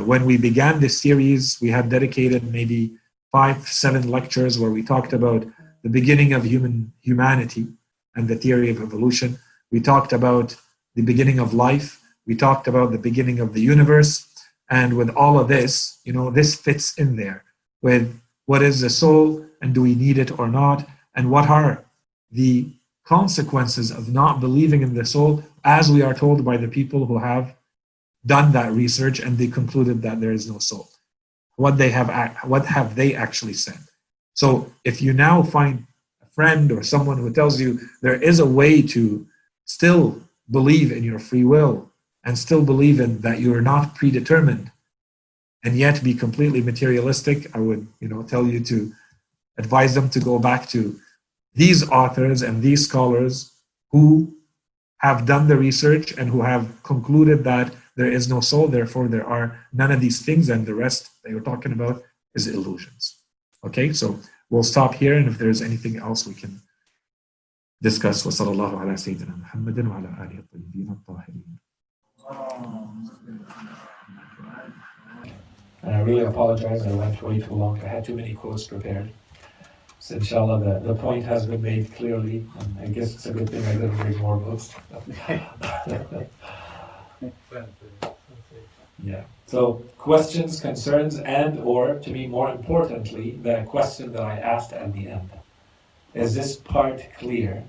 When we began this series, we had dedicated maybe 5-7 lectures where we talked about the beginning of humanity and the theory of evolution. We talked about the beginning of life. We talked about the beginning of the universe. And with all of this, this fits in there with what is the soul and do we need it or not? And what are the consequences of not believing in the soul, as we are told by the people who have done that research and they concluded that there is no soul. What have they actually said? So if you now find a friend or someone who tells you there is a way to still believe in your free will and still believe in that you're not predetermined and yet be completely materialistic, I would tell you to advise them to go back to these authors and these scholars who have done the research and who have concluded that there is no soul, therefore there are none of these things, and the rest that you're talking about is illusions. Okay, so we'll stop here, and if there's anything else we can discuss. وصلى الله على سيدنا محمد وعلى آله الطيبين الطاهرين. And I really apologize, I went way too long. I had too many quotes prepared. So inshallah, the point has been made clearly. And I guess it's a good thing I didn't read more books. Yeah. So questions, concerns, and or, to me more importantly, the question that I asked at the end. Is this part clear?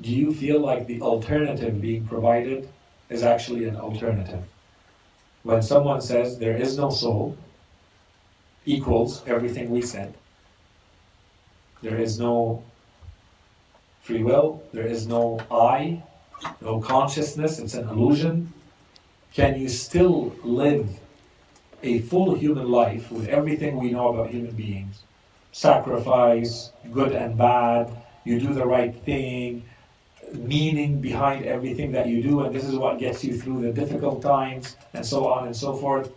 Do you feel like the alternative being provided is actually an alternative? When someone says there is no soul, equals everything we said. There is no free will, there is no I, no consciousness, it's an illusion. Can you still live a full human life with everything we know about human beings? Sacrifice, good and bad, you do the right thing, meaning behind everything that you do, and this is what gets you through the difficult times, and so on and so forth.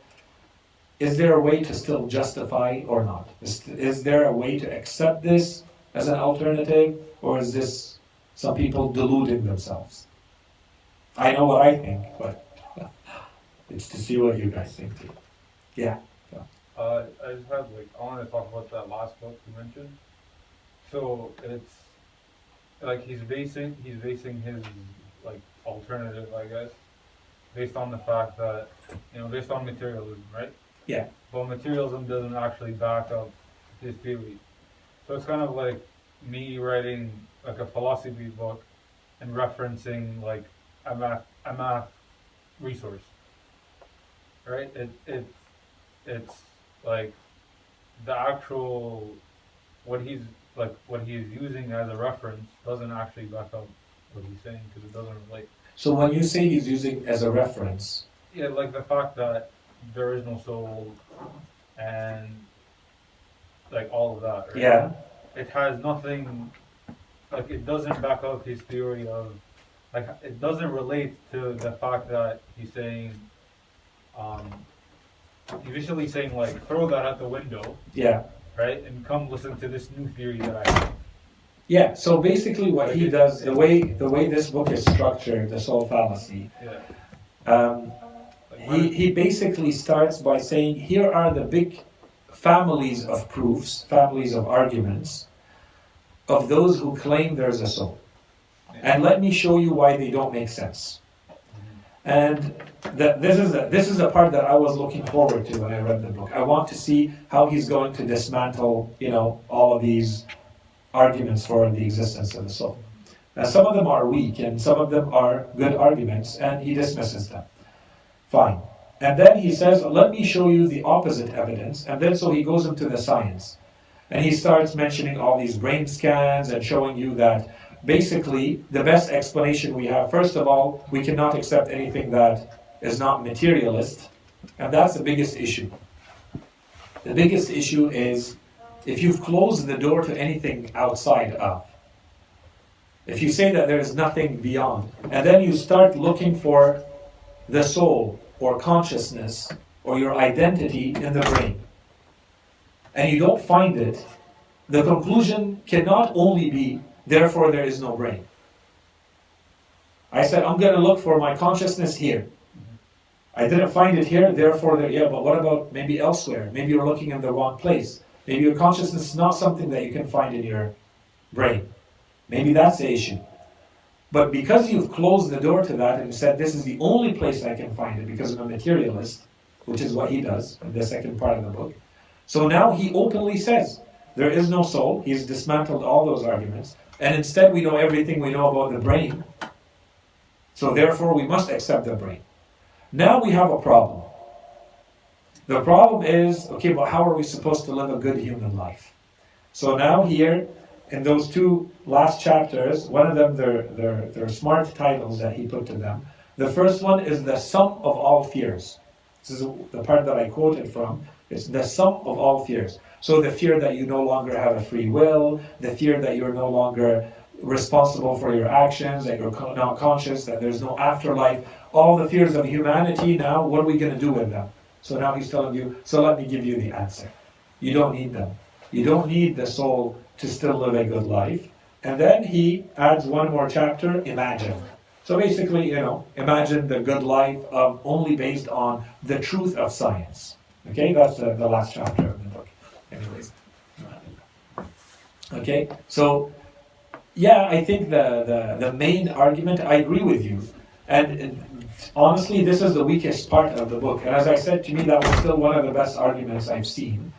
Is there a way to still justify or not? Is there a way to accept this as an alternative, or is this some people deluding themselves? I know what I think, but it's to see what you guys think too. Yeah. I just have I want to talk about that last book you mentioned. So like he's basing his like alternative, I guess, based on the fact that based on materialism, right? Yeah. But materialism doesn't actually back up his theory. So it's kind of like me writing like a philosophy book and referencing like a math resource, right? It's like the actual what he's using as a reference doesn't actually back up what he's saying because it doesn't relate. So when you say he's using as a reference, Yeah, like the fact that there is no soul and like all of that, right? yeah, It has nothing, like it doesn't back up his theory of, like it doesn't relate to the fact that he's saying, um, he's basically saying like throw that out the window, yeah, right, and come listen to this new theory that I have. yeah. So basically, what Like he does, the way this book is structured, the soul fallacy, Yeah. um, he basically starts by saying, here are the big families of proofs, families of arguments of those who claim there's a soul, and let me show you why they don't make sense. And this is the part that I was looking forward to when I read the book. I want to see how he's going to dismantle, all of these arguments for the existence of the soul. Now, some of them are weak, and some of them are good arguments, and he dismisses them. Fine. And then he says, let me show you the opposite evidence. And then so he goes into the science. And he starts mentioning all these brain scans and showing you that basically the best explanation we have, first of all, we cannot accept anything that is not materialist. And that's the biggest issue. The biggest issue is if you've closed the door to anything outside of, if you say that there is nothing beyond, and then you start looking for the soul or consciousness or your identity in the brain, and you don't find it, the conclusion cannot only be, therefore there is no brain. I said, I'm going to look for my consciousness here. I didn't find it here, therefore there, yeah, but what about maybe elsewhere? Maybe you're looking in the wrong place. Maybe your consciousness is not something that you can find in your brain. Maybe that's the issue. But because you've closed the door to that and said, this is the only place I can find it because I'm a materialist, which is what he does in the second part of the book. So now he openly says, there is no soul. He's dismantled all those arguments. And instead we know everything we know about the brain. So therefore we must accept the brain. Now we have a problem. The problem is, okay, but how are we supposed to live a good human life? So now here, in those two last chapters, one of them, they're smart titles that he put to them. The first one is the sum of all fears. This is the part that I quoted from. It's the sum of all fears. So the fear that you no longer have a free will, the fear that you're no longer responsible for your actions, that you're not conscious, that there's no afterlife, all the fears of humanity. Now, what are we going to do with them? So now he's telling you, so let me give you the answer. You don't need them. You don't need the soul to still live a good life. And then he adds one more chapter, imagine. So basically, imagine the good life of only based on the truth of science. Okay, that's the last chapter of the book. Anyways. Okay, so yeah, I think the main argument, I agree with you. And honestly, this is the weakest part of the book. And as I said, to me, that was still one of the best arguments I've seen.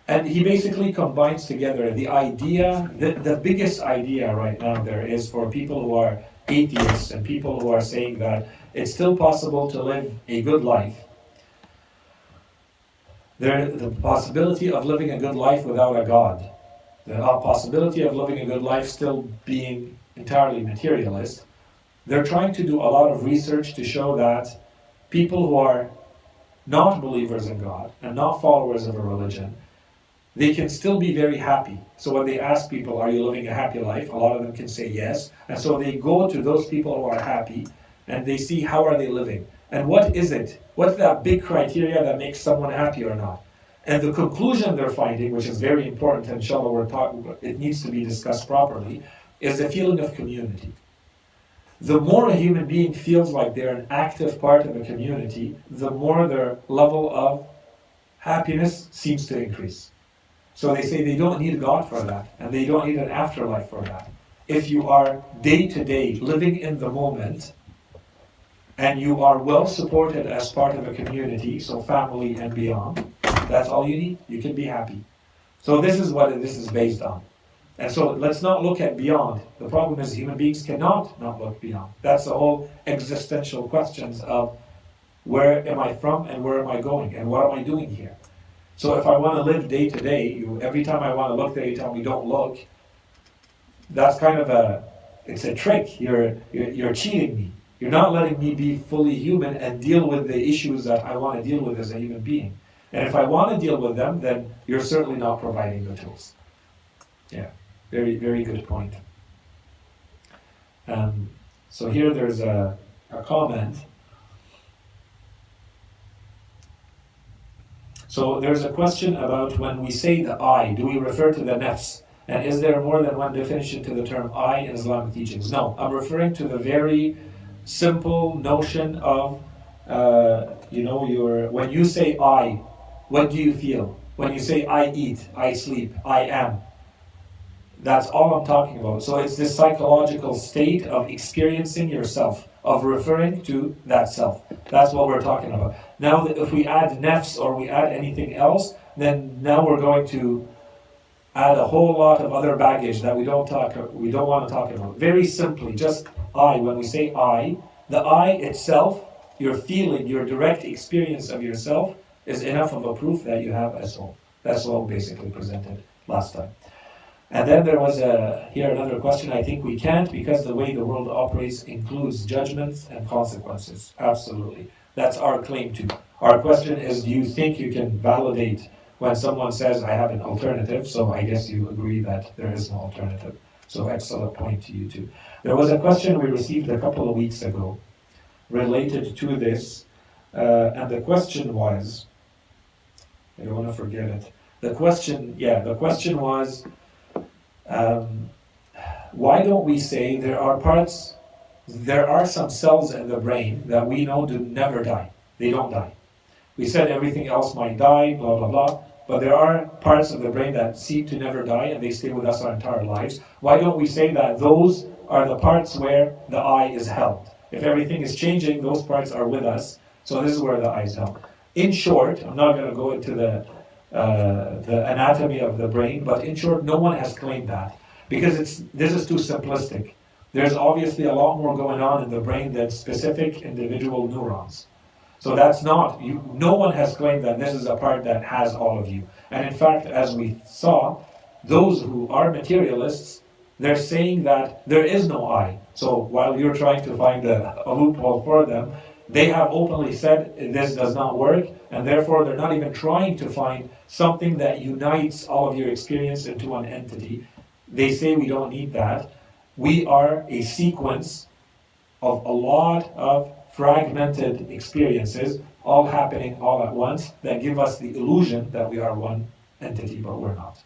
And he basically combines together the idea, the biggest idea right now there is for people who are atheists and people who are saying that it's still possible to live a good life. The possibility of living a good life without a God, the possibility of living a good life still being entirely materialist. They're trying to do a lot of research to show that people who are not believers in God and not followers of a religion, they can still be very happy. So when they ask people, are you living a happy life? A lot of them can say yes. And so they go to those people who are happy and they see how are they living. And what is it? What's that big criteria that makes someone happy or not? And the conclusion they're finding, which is very important, and inshallah it needs to be discussed properly, is the feeling of community. The more a human being feels like they're an active part of a community, the more their level of happiness seems to increase. So they say they don't need God for that, and they don't need an afterlife for that. if you are day to day living in the moment and you are well supported as part of a community, so family and beyond, that's all you need. You can be happy. So this is what this is based on. And so let's not look at beyond. The problem is human beings cannot not look beyond. That's the whole existential questions of where am I from and where am I going and what am I doing here? So if I want to live day to day, every time I want to look there, you tell me don't look. That's kind of it's a trick. You're cheating me. You're not letting me be fully human and deal with the issues that I want to deal with as a human being. And if I want to deal with them, then you're certainly not providing the tools. Yeah, very, very good point. So here there's a comment. So there's a question about when we say the I, do we refer to the nafs? And is there more than one definition to the term I in Islamic teachings? No, I'm referring to the very simple notion of, when you say I, what do you feel? When you say I eat, I sleep, I am. That's all I'm talking about. So it's this psychological state of experiencing yourself, of referring to that self. That's what we're talking about. Now, if we add nafs or we add anything else, then now we're going to add a whole lot of other baggage that we don't want to talk about. Very simply, just I. When we say I, the I itself, your feeling, your direct experience of yourself, is enough of a proof that you have a soul. That's what we basically presented last time. And then there was here another question. I think we can't because the way the world operates includes judgments and consequences. Absolutely. That's our claim too. Our question is, do you think you can validate when someone says, I have an alternative? So I guess you agree that there is no alternative. So excellent point to you too. There was a question we received a couple of weeks ago related to this. And the question was, I don't want to forget it. The question was, why don't we say there are some cells in the brain that we know do never die. They don't die. We said everything else might die, blah, blah, blah, but there are parts of the brain that seem to never die and they stay with us our entire lives. Why don't we say that those are the parts where the I is held? If everything is changing, those parts are with us, so this is where the I is held. In short, I'm not going to go into the anatomy of the brain, but in short, no one has claimed that because this is too simplistic. There's obviously a lot more going on in the brain than specific individual neurons. So that's not, no one has claimed that this is a part that has all of you. And in fact, as we saw, those who are materialists, they're saying that there is no I. So while you're trying to find a loophole for them, they have openly said this does not work, and therefore they're not even trying to find something that unites all of your experience into one entity. They say we don't need that. We are a sequence of a lot of fragmented experiences, all happening all at once, that give us the illusion that we are one entity, but we're not.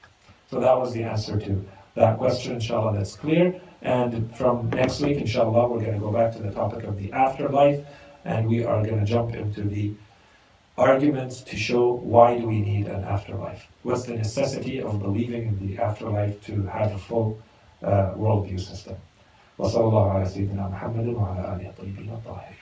So that was the answer to that question. Inshallah, that's clear. And from next week, inshallah, we're going to go back to the topic of the afterlife, and we are going to jump into the arguments to show why do we need an afterlife. What's the necessity of believing in the afterlife to have a full worldview system. وصلى الله على سيدنا محمد وعلى آله الطيبين الطاهرين.